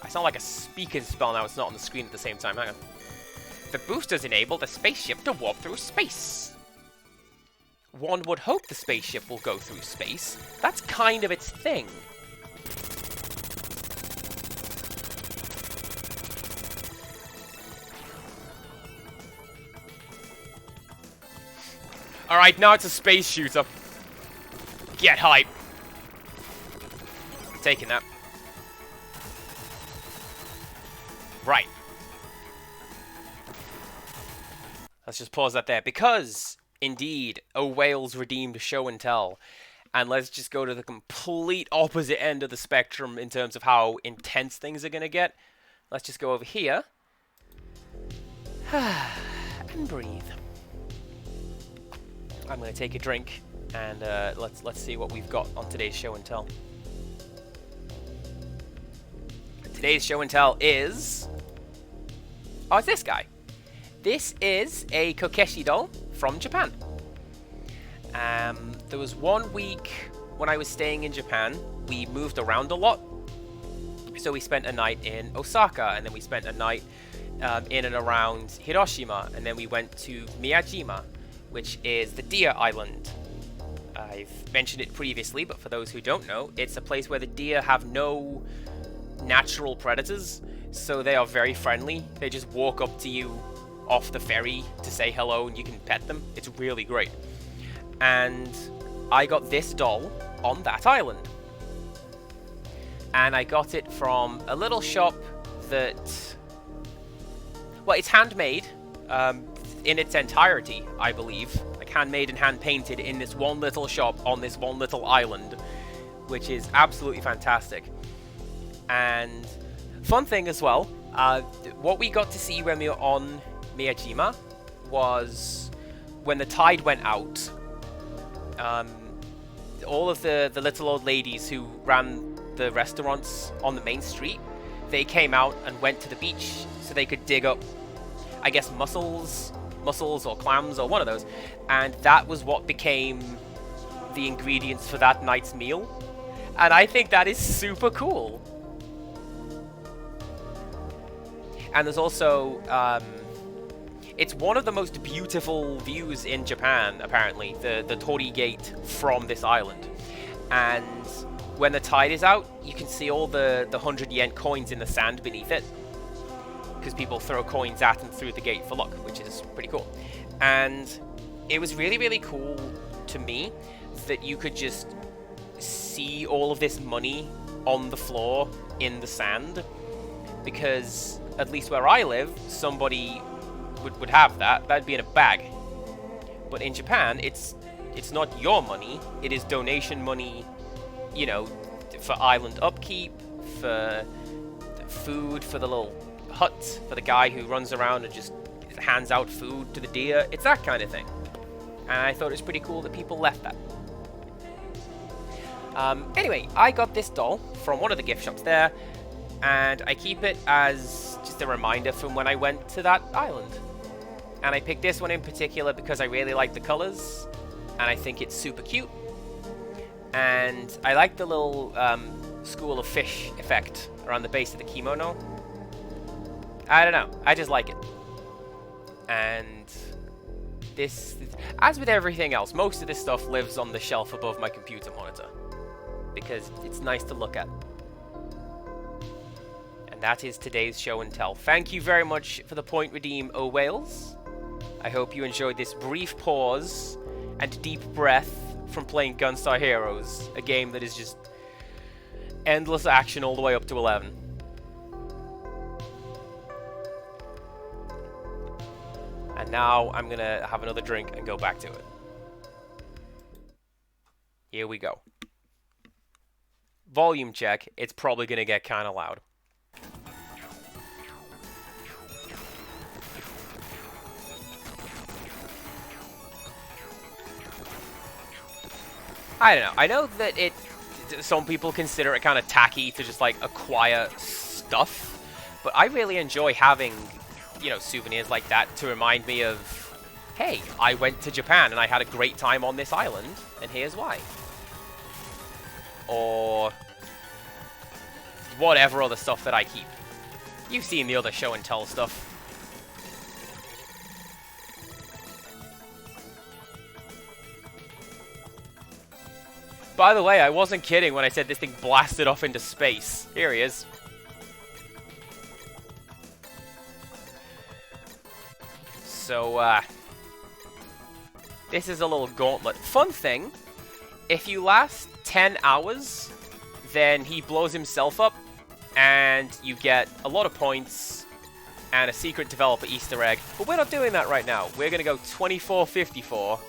I sound like a speak and spell now. It's not on the screen at the same time. Hang on. The boosters enable the spaceship to warp through space. One would hope the spaceship will go through space. That's kind of its thing. Alright, now it's a space shooter. Get hype. I'm taking that. Right. Let's just pause that there, because... Indeed, a Wales redeemed show and tell. And let's just go to the complete opposite end of the spectrum in terms of how intense things are going to get. Let's just go over here. And breathe. I'm going to take a drink and let's see what we've got on today's show and tell. Today's show and tell is... Oh, it's this guy. This is a Kokeshi doll from Japan. There was 1 week when I was staying in Japan. We moved around a lot. So we spent a night in Osaka, and then we spent a night in and around Hiroshima, and then we went to Miyajima, which is the deer island. I've mentioned it previously, but for those who don't know, it's a place where the deer have no natural predators, so they are very friendly. They just walk up to you off the ferry to say hello and you can pet them. It's really great. And I got this doll on that island. And I got it from a little shop that... Well, it's handmade in its entirety, I believe. Like handmade and hand-painted in this one little shop on this one little island, which is absolutely fantastic. And fun thing as well, what we got to see when we were on Miyajima was when the tide went out. All of the little old ladies who ran the restaurants on the main street, they came out and went to the beach so they could dig up, I guess, mussels or clams or one of those, and that was what became the ingredients for that night's meal. And I think that is super cool. And there's also it's one of the most beautiful views in Japan, apparently, the Torii Gate from this island. And when the tide is out, you can see all the 100 yen coins in the sand beneath it, because people throw coins at and through the gate for luck, which is pretty cool. And it was really, really cool to me that you could just see all of this money on the floor in the sand, because at least where I live, somebody would have that. That'd be in a bag. But in Japan, it's not your money. It is donation money, you know, for island upkeep, for food, for the little hut, for the guy who runs around and just hands out food to the deer. It's that kind of thing. And I thought it was pretty cool that people left that. Anyway, I got this doll from one of the gift shops there, and I keep it as just a reminder from when I went to that island. And I picked this one in particular because I really like the colors, and I think it's super cute. And I like the little school of fish effect around the base of the kimono. I don't know. I just like it. And this, as with everything else, most of this stuff lives on the shelf above my computer monitor. Because it's nice to look at. And that is today's show and tell. Thank you very much for the point redeem, O Wales. I hope you enjoyed this brief pause and deep breath from playing Gunstar Heroes, a game that is just endless action all the way up to 11. And now I'm gonna have another drink and go back to it. Here we go. Volume check, it's probably gonna get kinda loud. I don't know. I know that some people consider it kind of tacky to just like acquire stuff, but I really enjoy having, you know, souvenirs like that to remind me of, hey, I went to Japan and I had a great time on this island, and here's why. Or whatever other stuff that I keep. You've seen the other show and tell stuff. By the way, I wasn't kidding when I said this thing blasted off into space. Here he is. So, this is a little gauntlet. Fun thing, if you last 10 hours, then he blows himself up, and you get a lot of points, and a secret developer Easter egg. But we're not doing that right now. We're going to go 2454.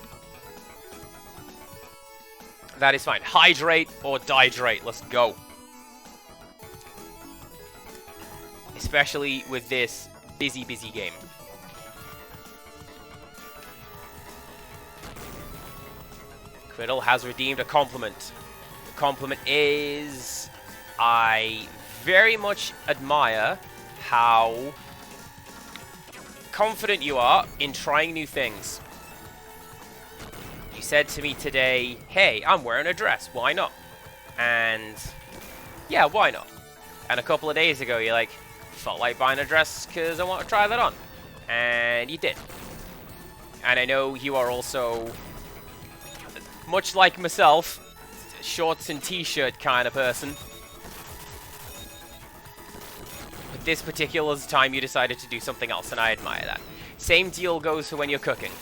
That is fine. Hydrate or dihydrate. Let's go. Especially with this busy game. Criddle has redeemed a compliment. The compliment is, I very much admire how confident you are in trying new things. You said to me today, hey, I'm wearing a dress, why not? And yeah, why not? And a couple of days ago, you're like, felt like buying a dress because I want to try that on. And you did. And I know you are also, much like myself, shorts and t-shirt kind of person. But this particular time you decided to do something else, and I admire that. Same deal goes for when you're cooking.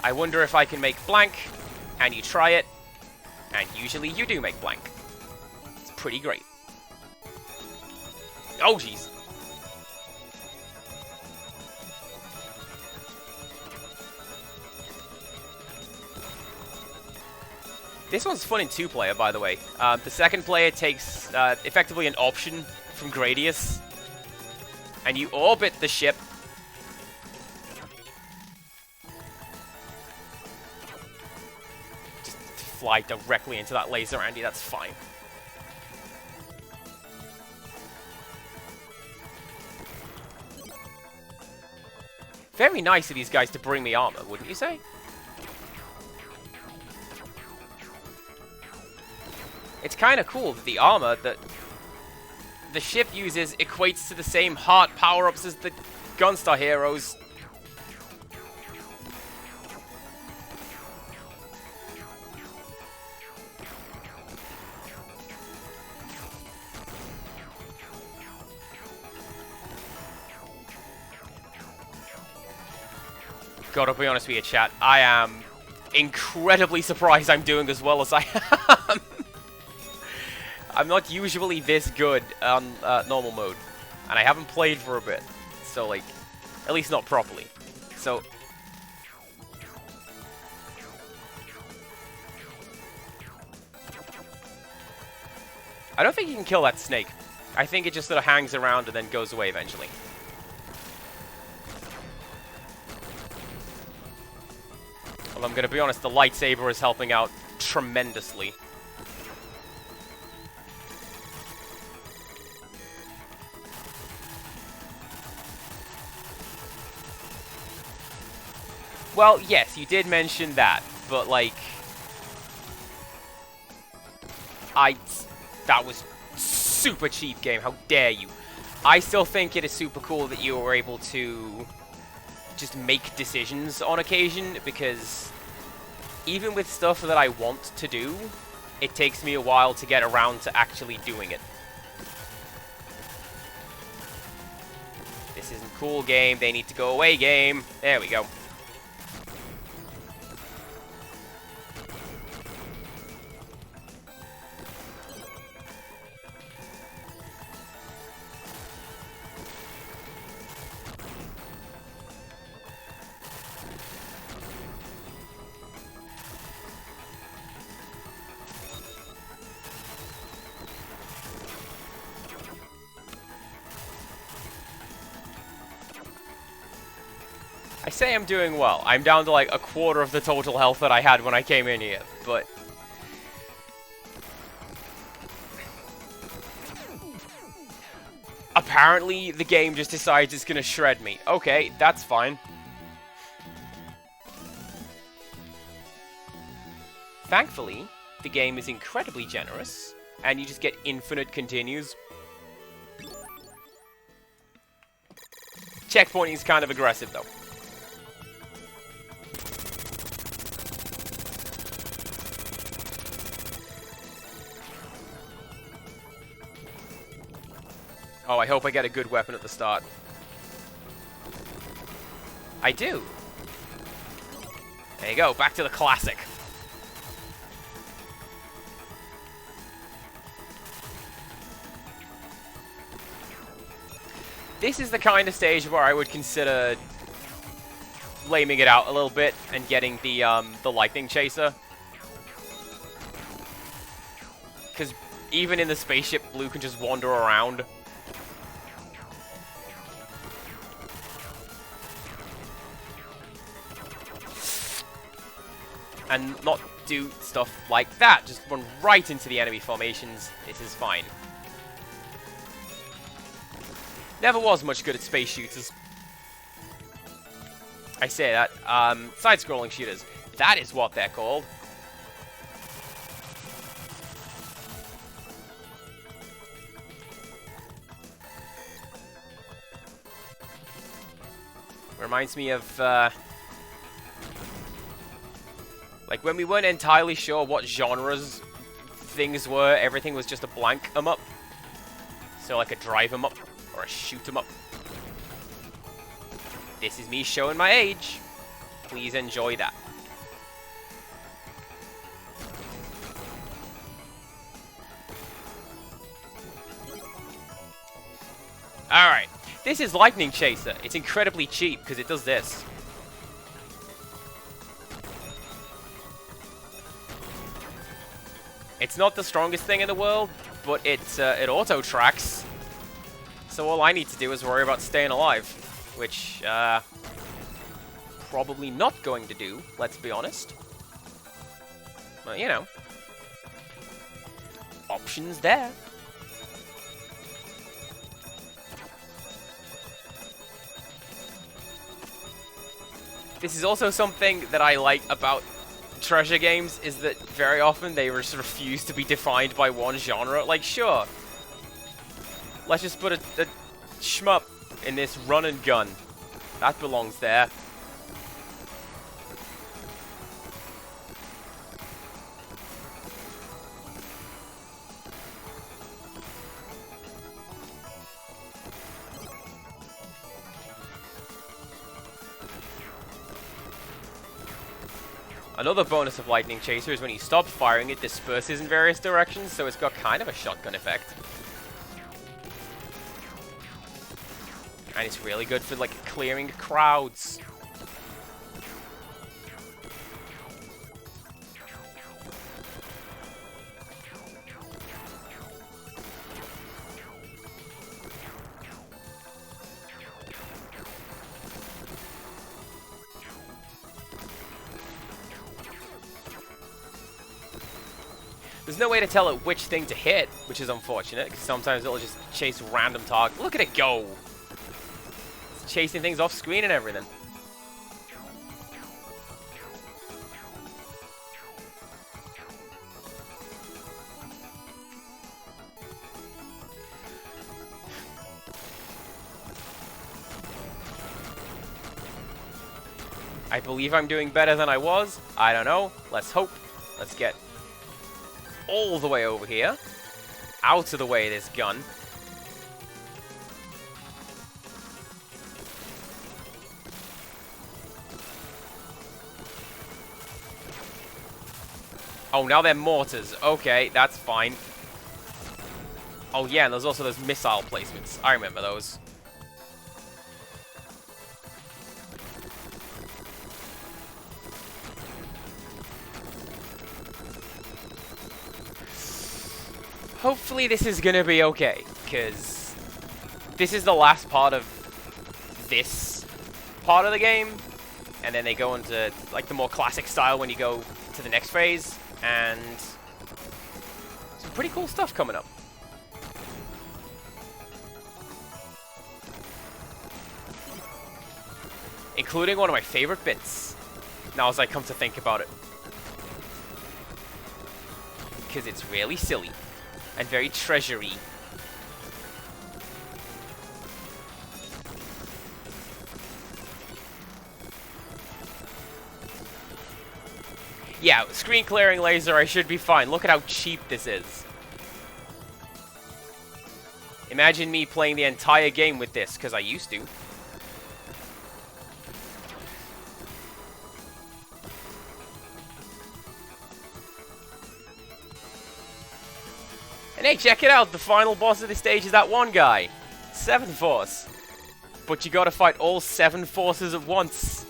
I wonder if I can make blank, and you try it, and usually you do make blank. It's pretty great. Oh, jeez. This one's fun in two-player, by the way. The second player takes effectively an option from Gradius, and you orbit the ship. Just fly directly into that laser, Andy, that's fine. Very nice of these guys to bring me armor, wouldn't you say? It's kind of cool that the armor that the ship uses equates to the same heart power-ups as the Gunstar heroes. Gotta be honest with you, chat. I am incredibly surprised I'm doing as well as I am. I'm not usually this good on normal mode, and I haven't played for a bit, so like, at least not properly. So, I don't think you can kill that snake. I think it just sort of hangs around and then goes away eventually. Well, I'm gonna be honest, the lightsaber is helping out tremendously. Well, yes, you did mention that, but like, That was super cheap game. How dare you? I still think it is super cool that you were able to just make decisions on occasion, because even with stuff that I want to do, it takes me a while to get around to actually doing it. This isn't cool, game. They need to go away, game. There we go. I say I'm doing well. I'm down to like a quarter of the total health that I had when I came in here, but apparently the game just decides it's gonna shred me. Okay, that's fine. Thankfully, the game is incredibly generous, and you just get infinite continues. Checkpointing is kind of aggressive, though. Oh, I hope I get a good weapon at the start. I do. There you go, back to the classic. This is the kind of stage where I would consider laming it out a little bit and getting the lightning chaser. Because even in the spaceship, Blue can just wander around. And not do stuff like that. Just run right into the enemy formations. This is fine. Never was much good at space shooters. I say that. Side-scrolling shooters. That is what they're called. Reminds me of, like, when we weren't entirely sure what genres things were, everything was just a blank 'em up. So, like a drive 'em up. Or a shoot 'em up. This is me showing my age. Please enjoy that. Alright. This is Lightning Chaser. It's incredibly cheap because it does this. It's not the strongest thing in the world, but it auto-tracks. So all I need to do is worry about staying alive, which, probably not going to do, let's be honest. But, you know, options there. This is also something that I like about treasure games, is that very often they just refuse to be defined by one genre. Like, sure. Let's just put a shmup in this run and gun. That belongs there. Another bonus of Lightning Chaser is when you stop firing, it disperses in various directions, so it's got kind of a shotgun effect. And it's really good for, like, clearing crowds. There's no way to tell it which thing to hit, which is unfortunate, because sometimes it'll just chase random targets. Look at it go! Chasing things off screen and everything. I believe I'm doing better than I was. I don't know. Let's hope. Let's get all the way over here. Out of the way of this gun. Oh, now they're mortars. Okay, that's fine. Oh yeah, and there's also those missile placements. I remember those. Hopefully this is gonna be okay, because this is the last part of this part of the game, and then they go into like the more classic style when you go to the next phase, and some pretty cool stuff coming up. Including one of my favorite bits, now as I come to think about it. Because it's really silly. And very treasury. Yeah, screen clearing laser, I should be fine. Look at how cheap this is. Imagine me playing the entire game with this, because I used to. And hey, check it out, the final boss of this stage is that one guy. 7th Force. But you gotta fight all 7 forces at once.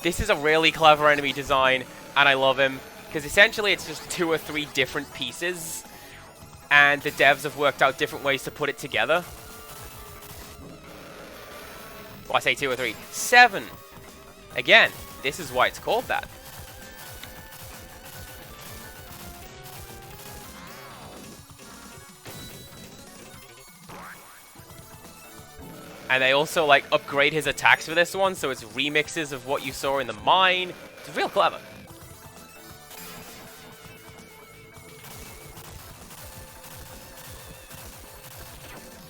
This is a really clever enemy design, and I love him. Because essentially it's just 2 or 3 different pieces. And the devs have worked out different ways to put it together. Well, I say 2 or 3. 7! Again, this is why it's called that. And they also, like, upgrade his attacks for this one, so it's remixes of what you saw in the mine. It's real clever.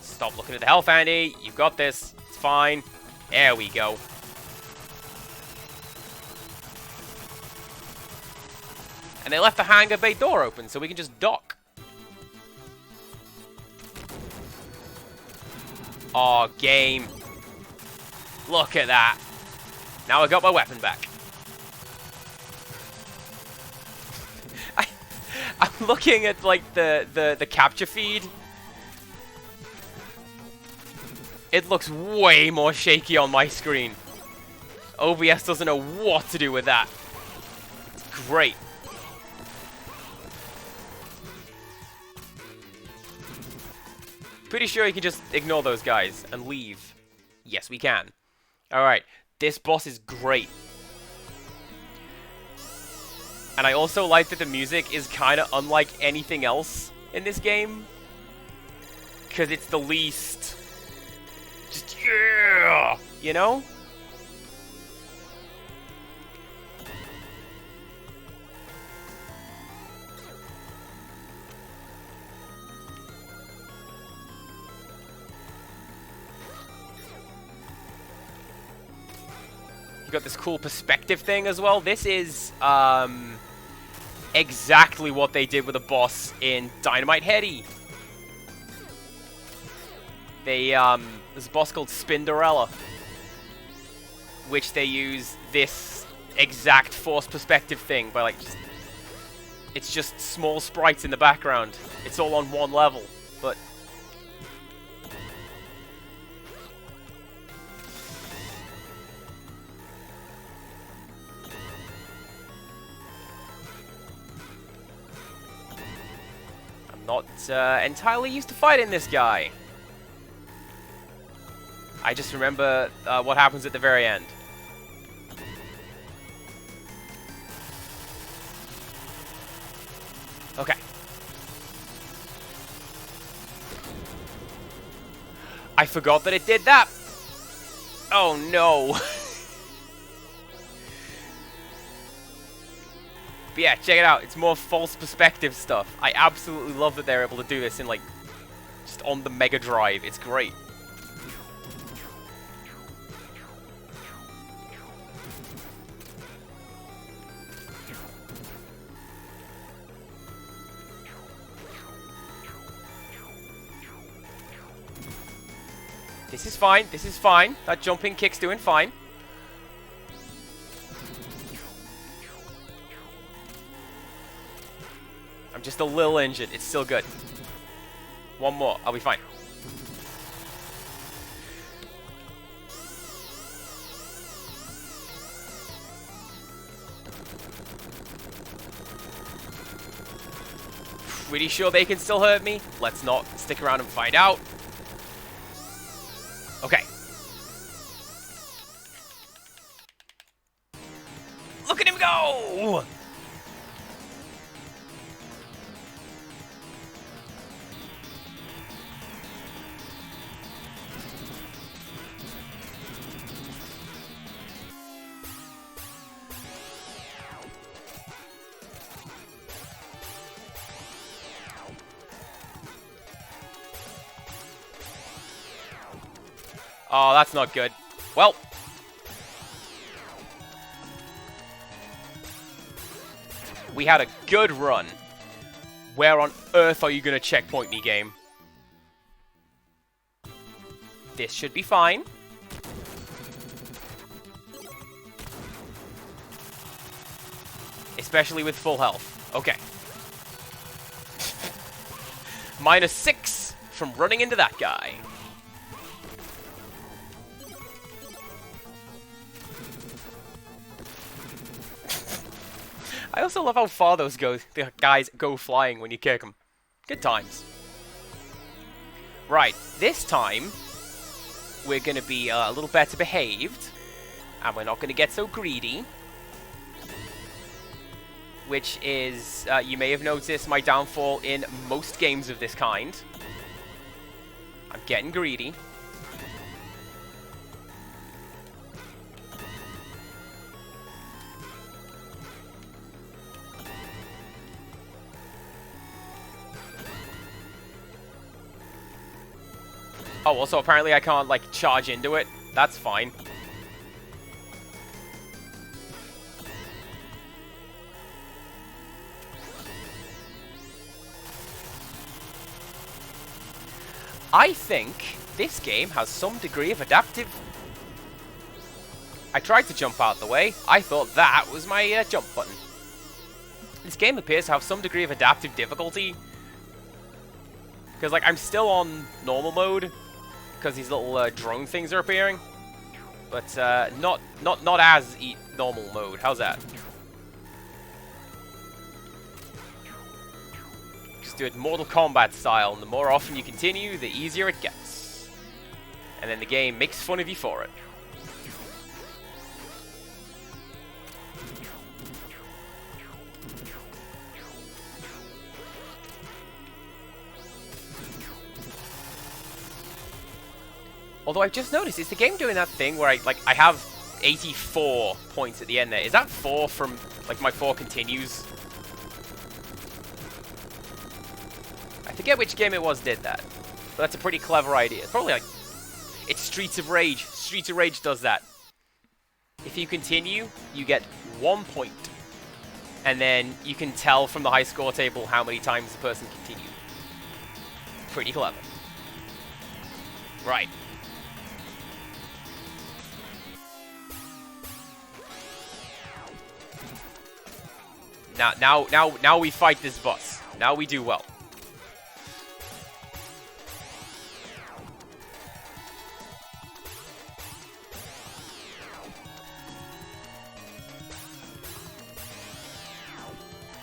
Stop looking at the health, Andy. You've got this. It's fine. There we go. And they left the hangar bay door open, so we can just dock. Oh, game. Look at that. Now I got my weapon back. I'm looking at, like, the capture feed. It looks way more shaky on my screen. OBS doesn't know what to do with that. It's great. Pretty sure you can just ignore those guys and leave. Yes, we can. Alright, this boss is great. And I also like that the music is kind of unlike anything else in this game. Because it's the least... just, yeah! You know? You got this cool perspective thing as well. This is exactly what they did with the boss in Dynamite Heady. They there's a boss called Spinderella, which they use this exact force perspective thing by, like, it's just small sprites in the background. It's all on one level, but not entirely used to fighting this guy. I just remember what happens at the very end. Okay. I forgot that it did that. Oh no. But yeah, check it out. It's more false perspective stuff. I absolutely love that they're able to do this in, like, Just on the Mega Drive. It's great. This is fine. This is fine. That jumping kick's doing fine. I'm just a little injured. It's still good. One more. I'll be fine. Pretty sure they can still hurt me. Let's not stick around and find out. Okay. Look at him go! Oh, that's not good. Well. We had a good run. Where on earth are you going to checkpoint me, game? This should be fine. Especially with full health. Okay. -6 from running into that guy. I also love how far the guys go flying when you kick them. Good times. Right, this time, we're going to be a little better behaved. And we're not going to get so greedy. Which is, you may have noticed, my downfall in most games of this kind. I'm getting greedy. Oh, also, apparently I can't, like, charge into it. That's fine. I think this game has some degree of adaptive... I tried to jump out of the way. I thought that was my jump button. This game appears to have some degree of adaptive difficulty. Because, like, I'm still on normal mode. Because these little drone things are appearing. But not as normal mode. How's that? Just do it Mortal Kombat style, and the more often you continue, the easier it gets. And then the game makes fun of you for it. Although I've just noticed, is the game doing that thing where I have 84 points at the end there? Is that 4 from, like, my 4 continues? I forget which game it was did that. But that's a pretty clever idea. It's probably like... It's Streets of Rage. Streets of Rage does that. If you continue, you get 1 point. And then you can tell from the high score table how many times the person continued. Pretty clever. Right. Now we fight this boss. Now we do well.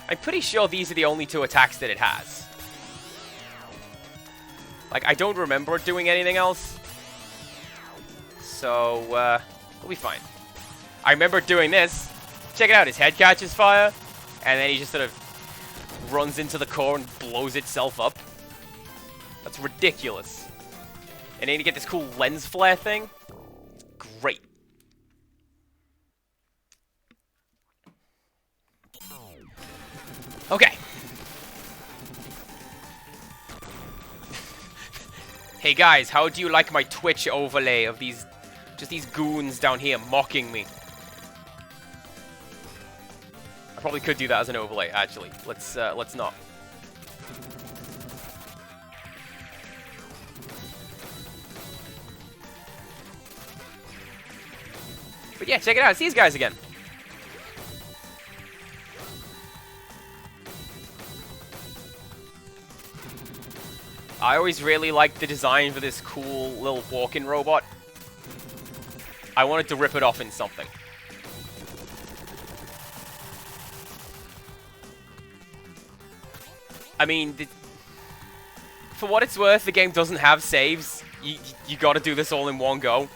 I'm pretty sure these are the only 2 attacks that it has. Like, I don't remember it doing anything else. So, we'll be fine. I remember doing this. Check it out, his head catches fire. And then he just sort of runs into the core and blows itself up. That's ridiculous. And then you get this cool lens flare thing. Great. Okay. Hey guys, how do you like my Twitch overlay of these, just these goons down here mocking me? I probably could do that as an overlay, actually. Let's not. But yeah, check it out. It's these guys again. I always really liked the design for this cool little walk-in robot. I wanted to rip it off in something. I mean, for what it's worth, the game doesn't have saves. You gotta do this all in one go.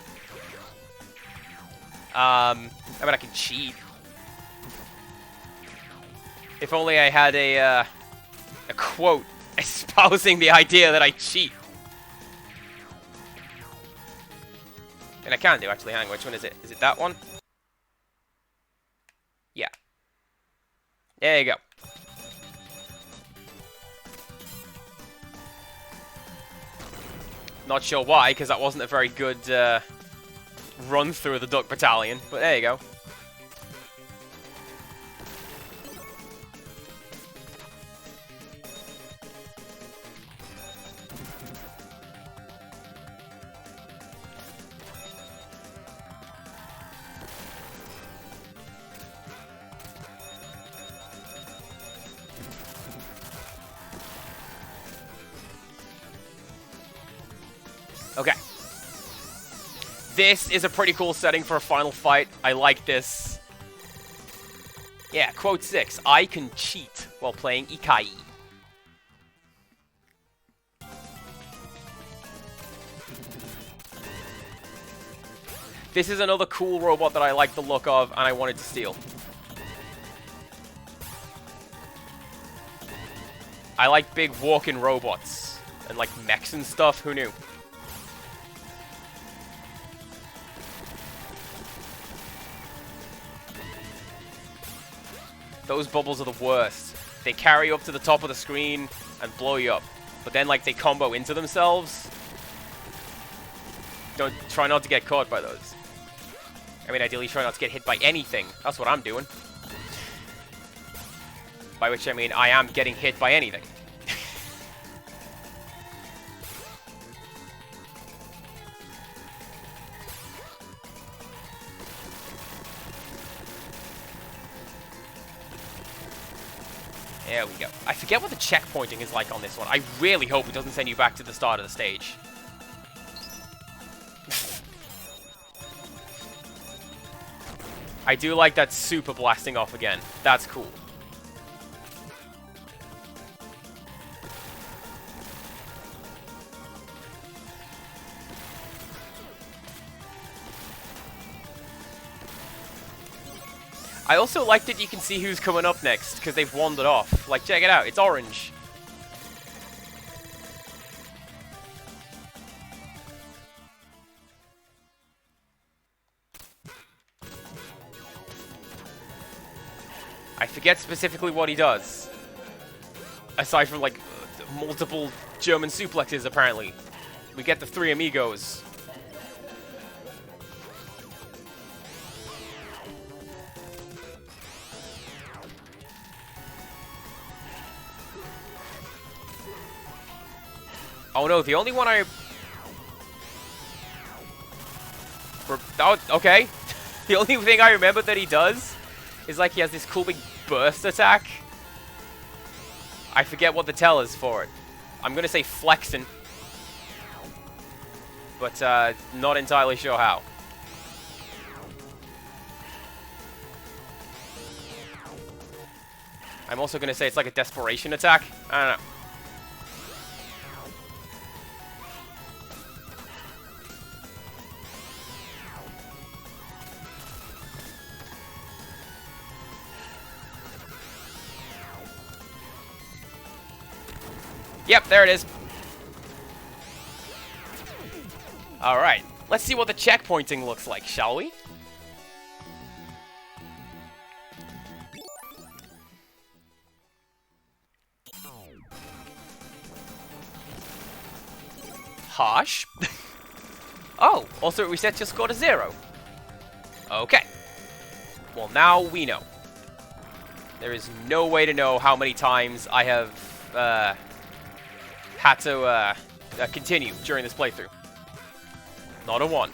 I mean, I can cheat. If only I had a quote espousing the idea that I cheat. And I can do, actually. Hang on, which one is it? Is it that one? Yeah. There you go. Not sure why, because that wasn't a very good run through the Duck Battalion, but there you go. Okay. This is a pretty cool setting for a final fight. I like this. Yeah, quote 6. I can cheat while playing Ikai. This is another cool robot that I like the look of and I wanted to steal. I like big walk-in robots and like mechs and stuff. Who knew? Those bubbles are the worst. They carry up to the top of the screen and blow you up. But then, like, they combo into themselves. Try not to get caught by those. I mean, ideally try not to get hit by anything. That's what I'm doing. By which I mean I am getting hit by anything. There we go. I forget what the checkpointing is like on this one. I really hope it doesn't send you back to the start of the stage. I do like that super blasting off again. That's cool. I also like that you can see who's coming up next, because they've wandered off. Like, check it out, it's orange. I forget specifically what he does. Aside from, like, multiple German suplexes, apparently. We get the 3 amigos. Oh no, the only one I... Oh, okay. The only thing I remember that he does is like he has this cool big burst attack. I forget what the tell is for it. I'm gonna say flexing. But not entirely sure how. I'm also gonna say it's like a desperation attack. I don't know. Yep, there it is. Alright, let's see what the checkpointing looks like, shall we? harsh. Oh, also it resets your score to 0. Okay. Well, now we know. There is no way to know how many times I have had to continue during this playthrough. Not a one.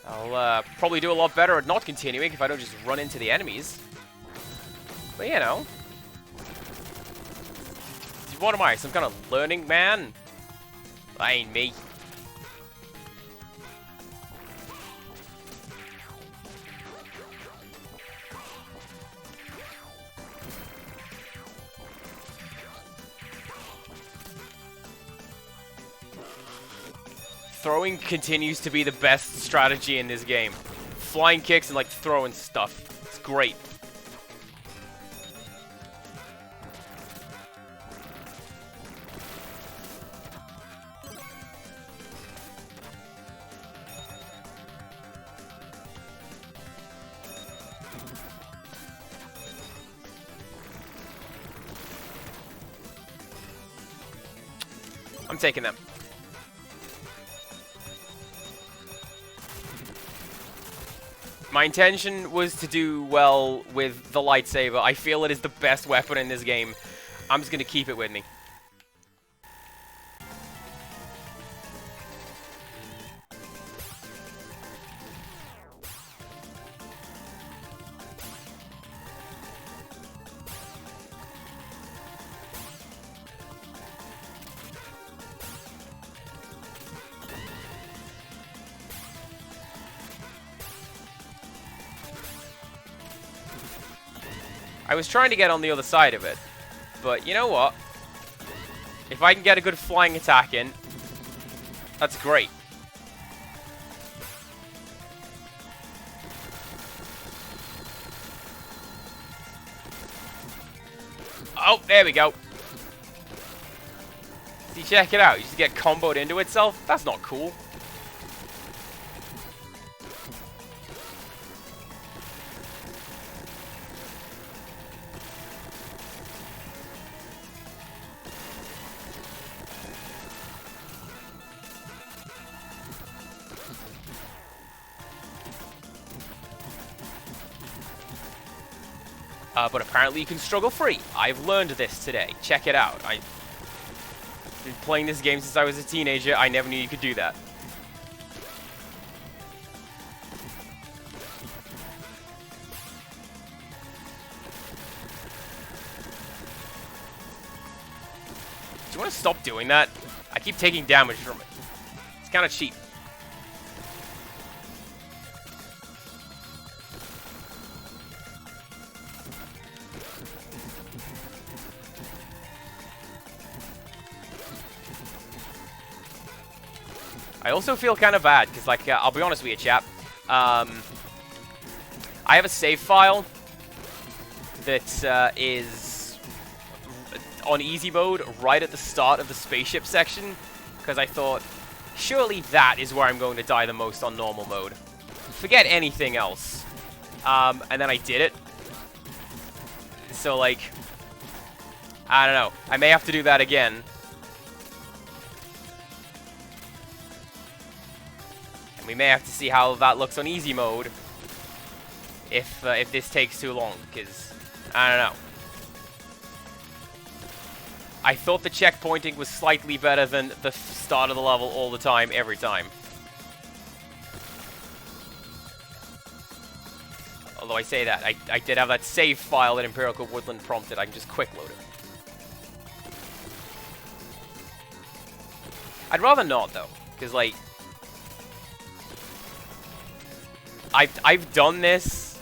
I'll probably do a lot better at not continuing if I don't just run into the enemies. But you know. What am I, some kind of learning man? That ain't me. Throwing continues to be the best strategy in this game. Flying kicks and like throwing stuff. It's great. I'm taking them. My intention was to do well with the lightsaber. I feel it is the best weapon in this game. I'm just going to keep it with me. I was trying to get on the other side of it, but you know what? If I can get a good flying attack in, that's great. Oh, there we go. See, check it out. You just get comboed into itself. That's not cool. But apparently you can struggle free. I've learned this today. Check it out. I've been playing this game since I was a teenager. I never knew you could do that. Do you want to stop doing that? I keep taking damage from it. It's kind of cheap. I also feel kind of bad, because, like, I'll be honest with you, chap. I have a save file that is on easy mode right at the start of the spaceship section, because I thought, surely that is where I'm going to die the most on normal mode. Forget anything else. And then I did it. So, like, I don't know. I may have to do that again. We may have to see how that looks on easy mode if this takes too long, because I don't know. I thought the checkpointing was slightly better than the start of the level all the time, every time. Although I say that, I did have that save file that Empirical Woodland prompted. I can just quick load it. I'd rather not, though, because, like, I've done this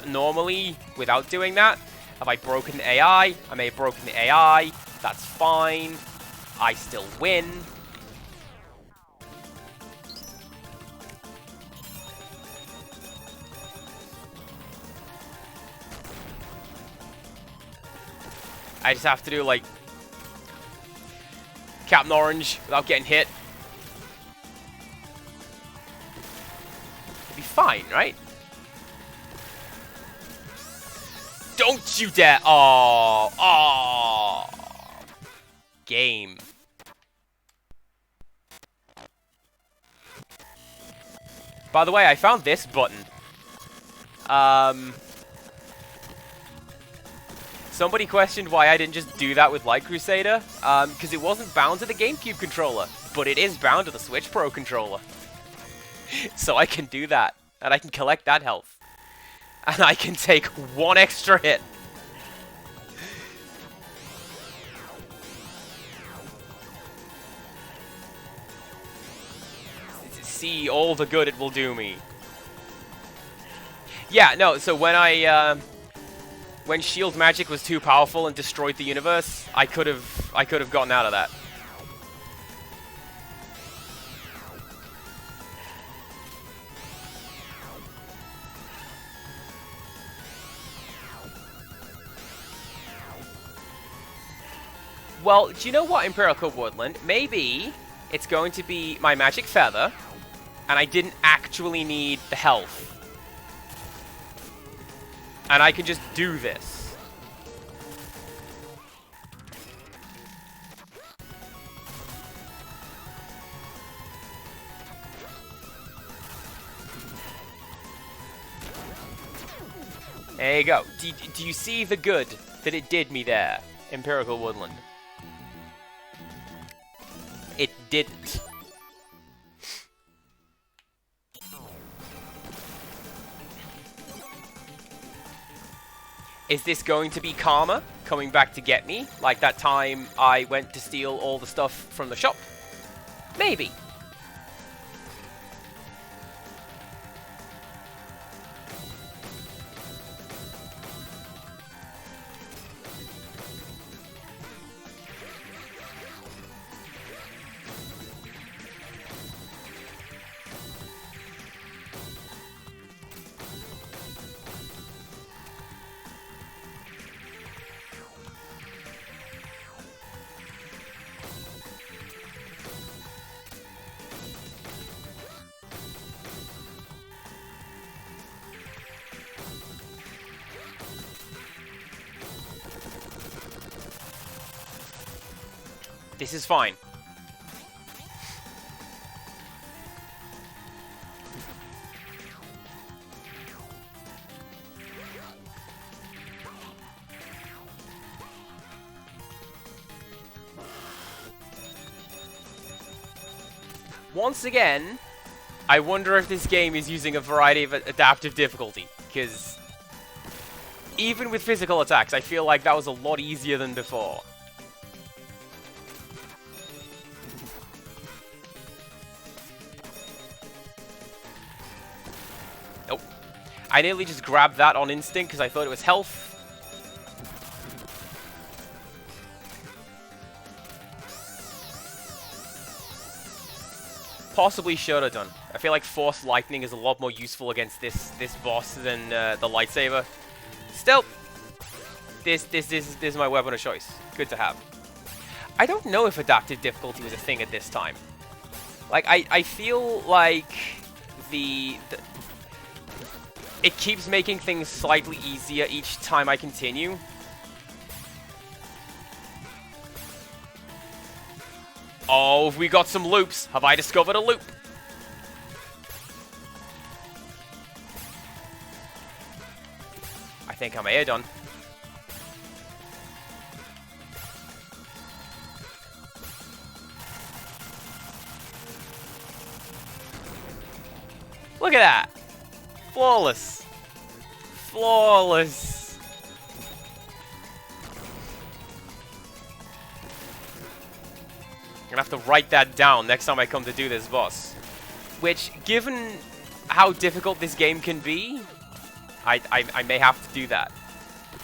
normally without doing that. Have I broken the AI? I may have broken the AI. That's fine. I still win. I just have to do, like, Captain Orange without getting hit. It'll be fine, right? Don't you dare! Oh, oh, game. By the way, I found this button. Somebody questioned why I didn't just do that with Light Crusader, because it wasn't bound to the GameCube controller, but it is bound to the Switch Pro controller. So I can do that, and I can collect that health. And I can take one extra hit. See all the good it will do me. Yeah, no, so when shield magic was too powerful and destroyed the universe, I could have gotten out of that. Well, do you know what, Imperial Cub Woodland? Maybe it's going to be my magic feather, and I didn't actually need the health. And I can just do this. There you go. Do you see the good that it did me there, Empirical Woodland? It didn't. Is this going to be karma coming back to get me? Like that time I went to steal all the stuff from the shop? Maybe. This is fine. Once again, I wonder if this game is using a variety of adaptive difficulty, because even with physical attacks, I feel like that was a lot easier than before. Nope. I nearly just grabbed that on instinct because I thought it was health. Possibly should have done. I feel like Force Lightning is a lot more useful against this boss than the lightsaber. Still, this is my weapon of choice. Good to have. I don't know if adaptive difficulty was a thing at this time. Like, I feel like it keeps making things slightly easier each time I continue. Oh, we got some loops. Have I discovered a loop? I think I may have done. Look at that. Flawless. Flawless. I'm gonna have to write that down next time I come to do this boss. Which, given how difficult this game can be, I may have to do that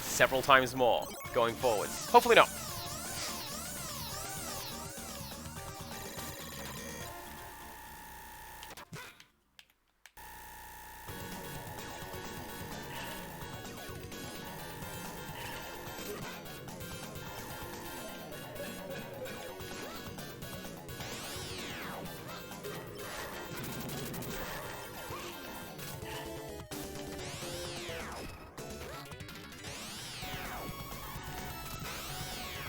several times more going forwards. Hopefully not.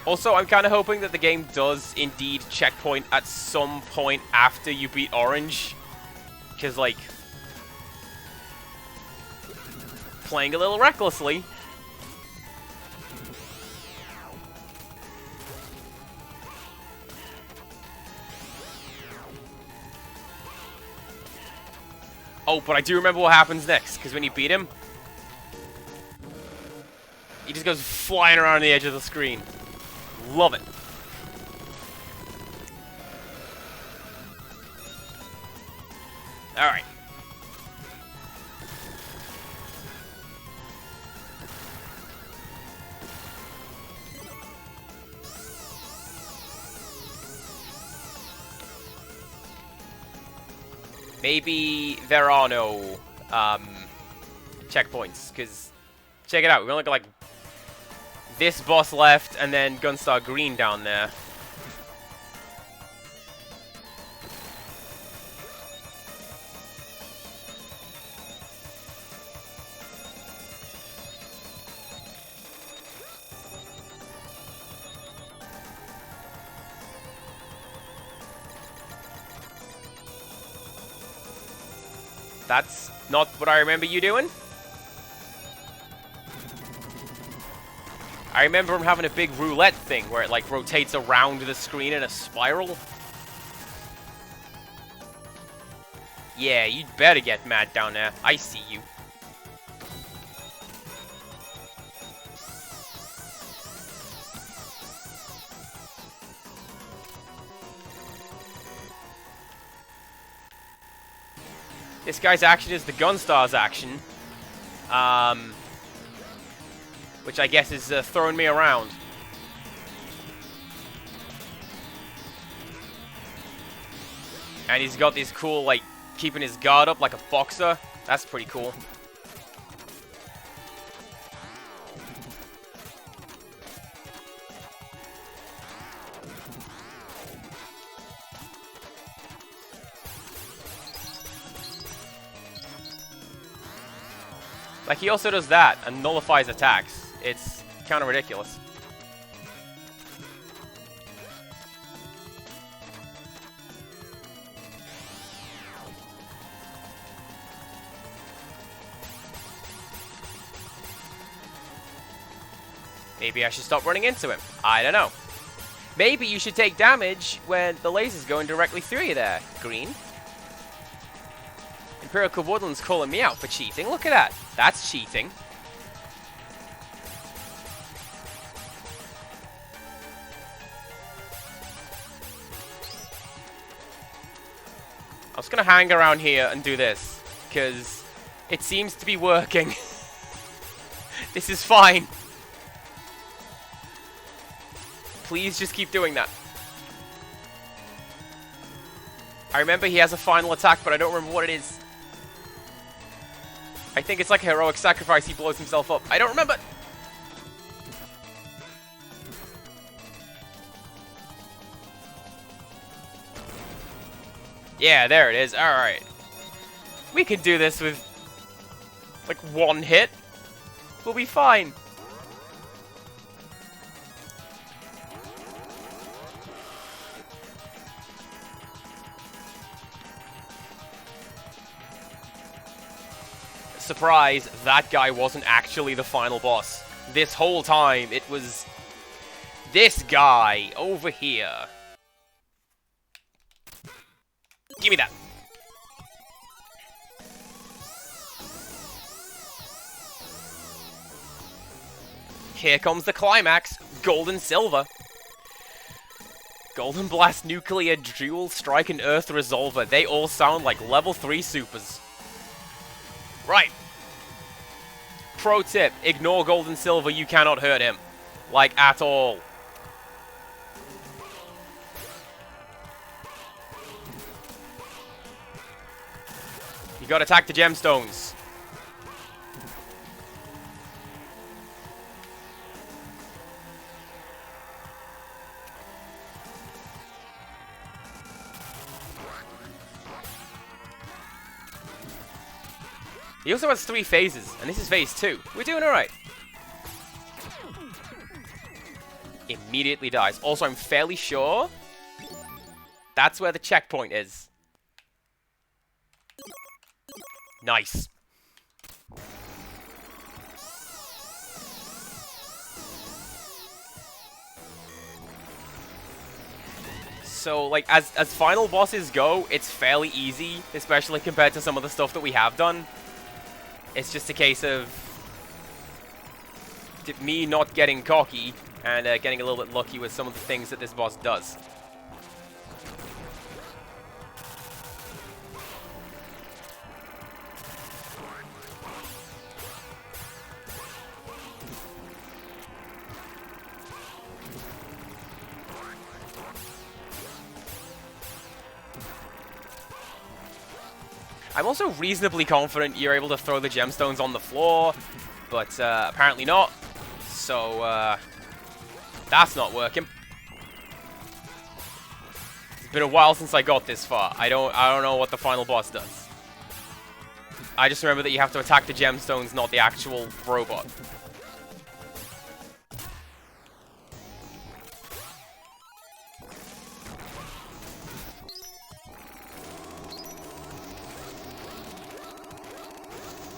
Also, I'm kind of hoping that the game does indeed checkpoint at some point after you beat Orange. Because, like, playing a little recklessly. Oh, but I do remember what happens next, because when you beat him, he just goes flying around the edge of the screen. Love it. Alright. Maybe there are no checkpoints, because check it out, we only got like this boss left and then Gunstar Green down there. That's not what I remember you doing. I remember him having a big roulette thing where it like rotates around the screen in a spiral. Yeah, you'd better get mad down there. I see you. This guy's action is the Gunstar's action. Which I guess is throwing me around. And he's got this cool, like, keeping his guard up like a boxer. That's pretty cool. Like, he also does that and nullifies attacks. It's kind of ridiculous. Maybe I should stop running into him. I don't know. Maybe you should take damage when the laser's going directly through you there, Green. Empirical Woodland's calling me out for cheating. Look at that. That's cheating. I was going to hang around here and do this, because it seems to be working. This is fine. Please just keep doing that. I remember he has a final attack, but I don't remember what it is. I think it's like a heroic sacrifice, he blows himself up. I don't remember! Yeah, there it is. Alright. We can do this with, like, one hit. We'll be fine. Surprise, that guy wasn't actually the final boss. This whole time, it was this guy over here. Give me that. Here comes the climax. Gold and silver. Golden Blast, Nuclear, Dual Strike, and Earth Resolver. They all sound like level 3 supers. Right. Pro tip, ignore Gold and Silver, you cannot hurt him. Like, at all. You gotta attack the gemstones. He also has 3 phases, and this is phase 2. We're doing alright. Immediately dies. Also, I'm fairly sure that's where the checkpoint is. Nice. So, like, as final bosses go, it's fairly easy, especially compared to some of the stuff that we have done. It's just a case of me not getting cocky and getting a little bit lucky with some of the things that this boss does. I'm also reasonably confident you're able to throw the gemstones on the floor, but apparently not. So that's not working. It's been a while since I got this far. I don't know what the final boss does. I just remember that you have to attack the gemstones, not the actual robot.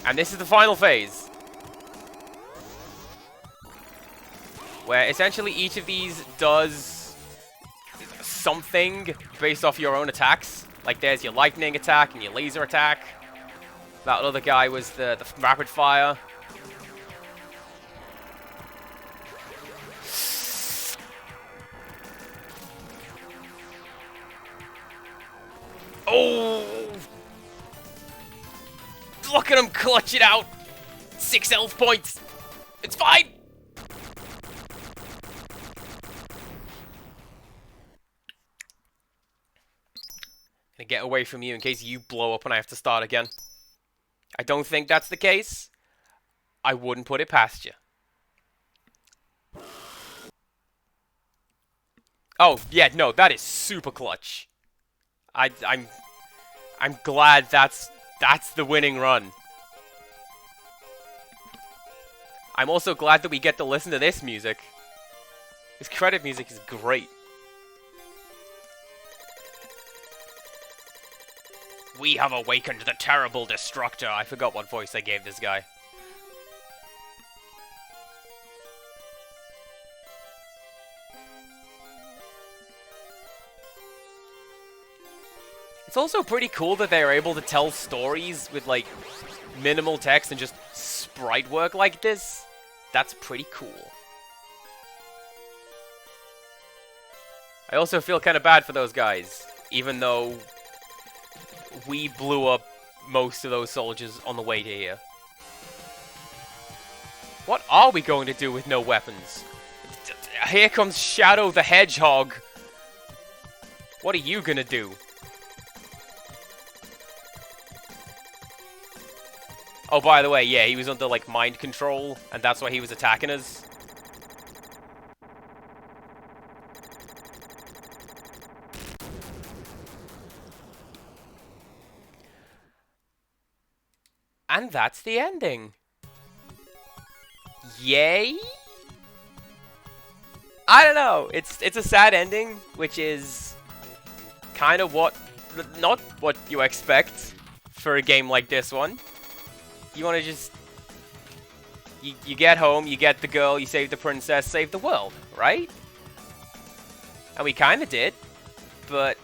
And this is the final phase, where essentially each of these does something based off your own attacks. Like there's your lightning attack and your laser attack. That other guy was the rapid fire. Oh! Look at him clutch it out! 6 health points! It's fine! Gonna get away from you in case you blow up and I have to start again. I don't think that's the case. I wouldn't put it past you. Oh, yeah, no, that is super clutch. I'm glad that's the winning run. I'm also glad that we get to listen to this music. This credit music is great. We have awakened the terrible destructor. I forgot what voice I gave this guy. It's also pretty cool that they're able to tell stories with, like, minimal text and just sprite work like this. That's pretty cool. I also feel kind of bad for those guys, even though we blew up most of those soldiers on the way to here. What are we going to do with no weapons? Here comes Shadow the Hedgehog. What are you gonna do? Oh, by the way, yeah, he was under, like, mind control, and that's why he was attacking us. And that's the ending. Yay? I don't know. It's a sad ending, which is kind of not what you expect for a game like this one. You want to just... You get home, you get the girl, you save the princess, save the world, right? And we kind of did, but...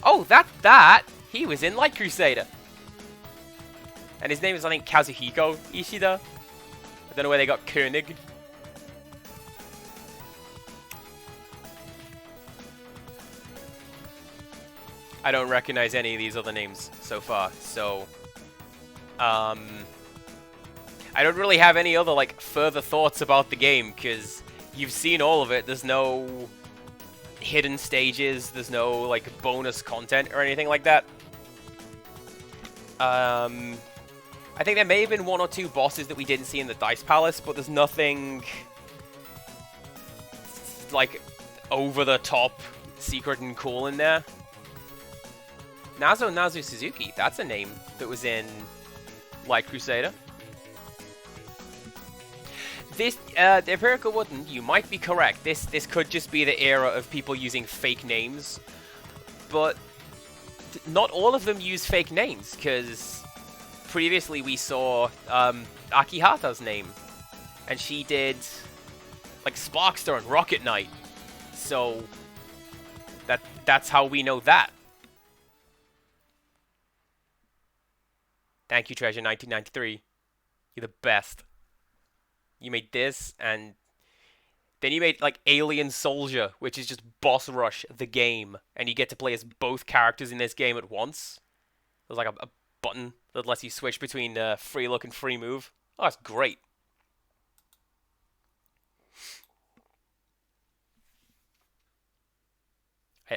Oh, he was in Light Crusader. And his name is, I think, Kazuhiko Ishida. I don't know where they got Koenig. I don't recognize any of these other names so far, so... I don't really have any other, like, further thoughts about the game, because you've seen all of it. There's no hidden stages, there's no, like, bonus content or anything like that. I think there may have been 1 or 2 bosses that we didn't see in the Dice Palace, but there's nothing, like, over-the-top secret and cool in there. Nazu Suzuki. That's a name that was in Light Crusader. This, the Empirical Woodland, you might be correct. This could just be the era of people using fake names. But not all of them use fake names, because previously we saw Akihata's name. And she did, like, Sparkster and Rocket Knight. So, that's how we know that. Thank you, Treasure 1993. You're the best. You made this, and then you made, like, Alien Soldier, which is just Boss Rush, the game. And you get to play as both characters in this game at once. There's, like, a button that lets you switch between free look and free move. Oh, that's great.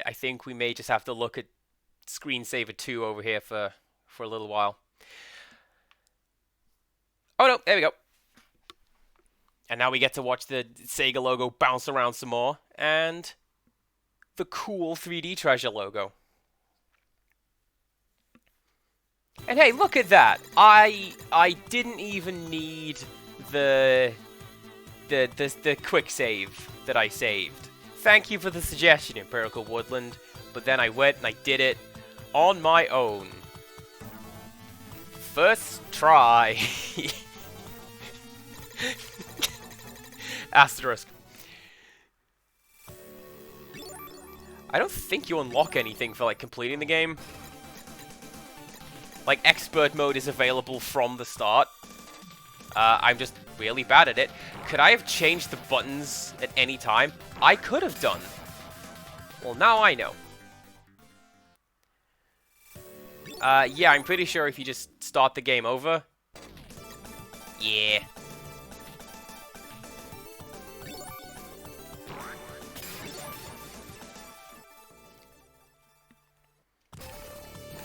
I think we may just have to look at Screensaver 2 over here for a little while. Oh no, there we go. And now we get to watch the Sega logo bounce around some more, and the cool 3D Treasure logo. And hey, look at that! I didn't even need the quick save that I saved. Thank you for the suggestion, Empirical Woodland, but then I went and I did it on my own. First try. Asterisk. I don't think you unlock anything for, like, completing the game. Like, expert mode is available from the start. I'm just really bad at it. Could I have changed the buttons at any time? I could have done. Well, now I know. Yeah, I'm pretty sure if you just start the game over. Yeah.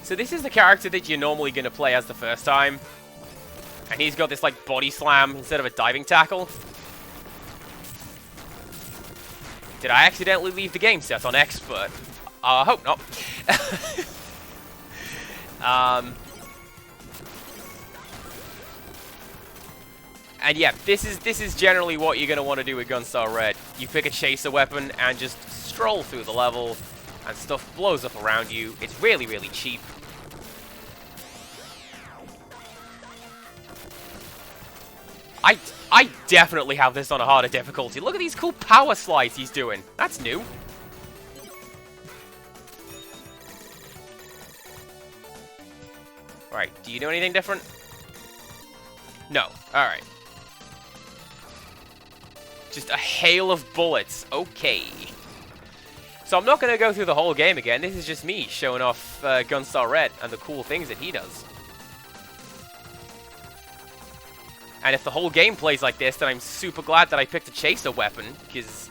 So this is the character that you're normally going to play as the first time. And he's got this, like, body slam instead of a diving tackle. Did I accidentally leave the game set on expert? I hope not. And yeah, this is generally what you're going to want to do with Gunstar Red. You pick a chaser weapon and just stroll through the level, and stuff blows up around you. It's really, really cheap. I definitely have this on a harder difficulty. Look at these cool power slides he's doing. That's new. Right, do you do anything different? No. Alright. Just a hail of bullets. Okay. So I'm not going to go through the whole game again. This is just me showing off Gunstar Red and the cool things that he does. And if the whole game plays like this, then I'm super glad that I picked a chaser weapon, because...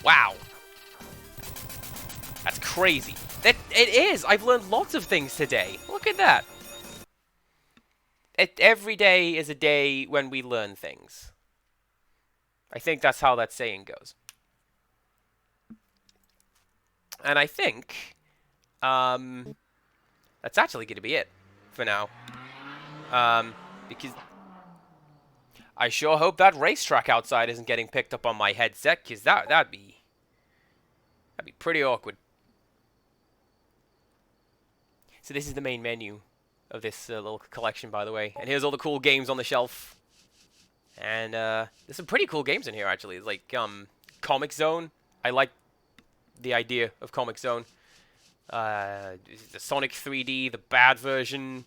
Wow. That's crazy. It is! I've learned lots of things today. Look at that. Every day is a day when we learn things. I think that's how that saying goes. And I think... that's actually going to be it for now. Because I sure hope that racetrack outside isn't getting picked up on my headset, because that'd be pretty awkward. So this is the main menu of this little collection, by the way. And here's all the cool games on the shelf. And there's some pretty cool games in here, actually. Like Comic Zone. I like the idea of Comic Zone. The Sonic 3D, the bad version.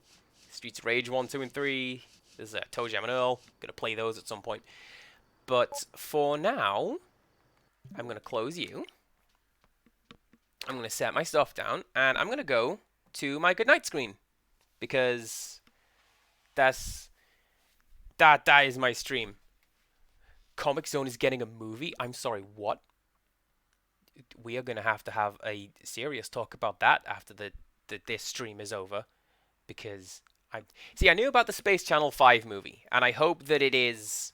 Streets of Rage 1, 2, and 3. There's Toe Jam and Earl. Gonna play those at some point. But for now, I'm gonna close you. I'm gonna set my stuff down, and I'm gonna go to my goodnight screen, because that is my stream. Comic Zone is getting a movie. I'm sorry, what? We are gonna have to have a serious talk about that after this stream is over, because I knew about the Space Channel 5 movie, and I hope that it is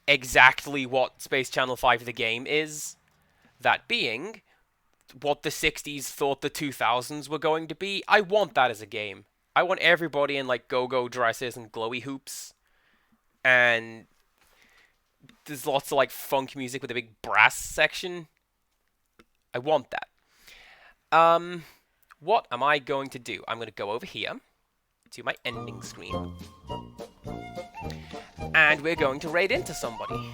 exactly what Space Channel 5 the game is. That being, what the 60s thought the 2000s were going to be. I want that as a game. I want everybody in like go-go dresses and glowy hoops. And there's lots of like funk music with a big brass section. I want that. What am I going to do? I'm going to go over here to my ending screen. And we're going to raid into somebody.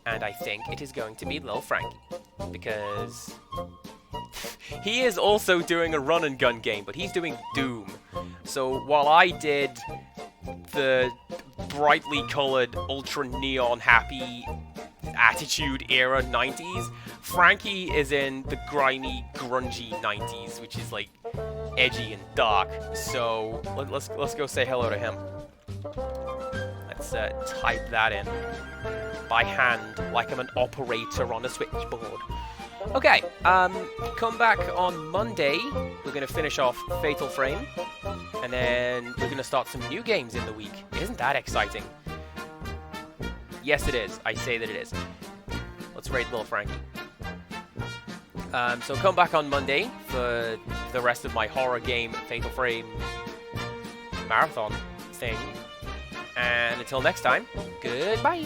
And I think it is going to be Lil Frankie. Because he is also doing a run and gun game, but he's doing Doom. So while I did the brightly colored, ultra neon happy attitude era 90s, Frankie is in the grimy, grungy 90s, which is like edgy and dark. So let's go say hello to him. Let's type that in by hand, like I'm an operator on a switchboard. Okay, come back on Monday. We're going to finish off Fatal Frame, and then we're going to start some new games in the week. Isn't that exciting? Yes, it is. I say that it is. Let's raid Lil Frankie. So come back on Monday for the rest of my horror game Fatal Frame marathon thing. And until next time, goodbye.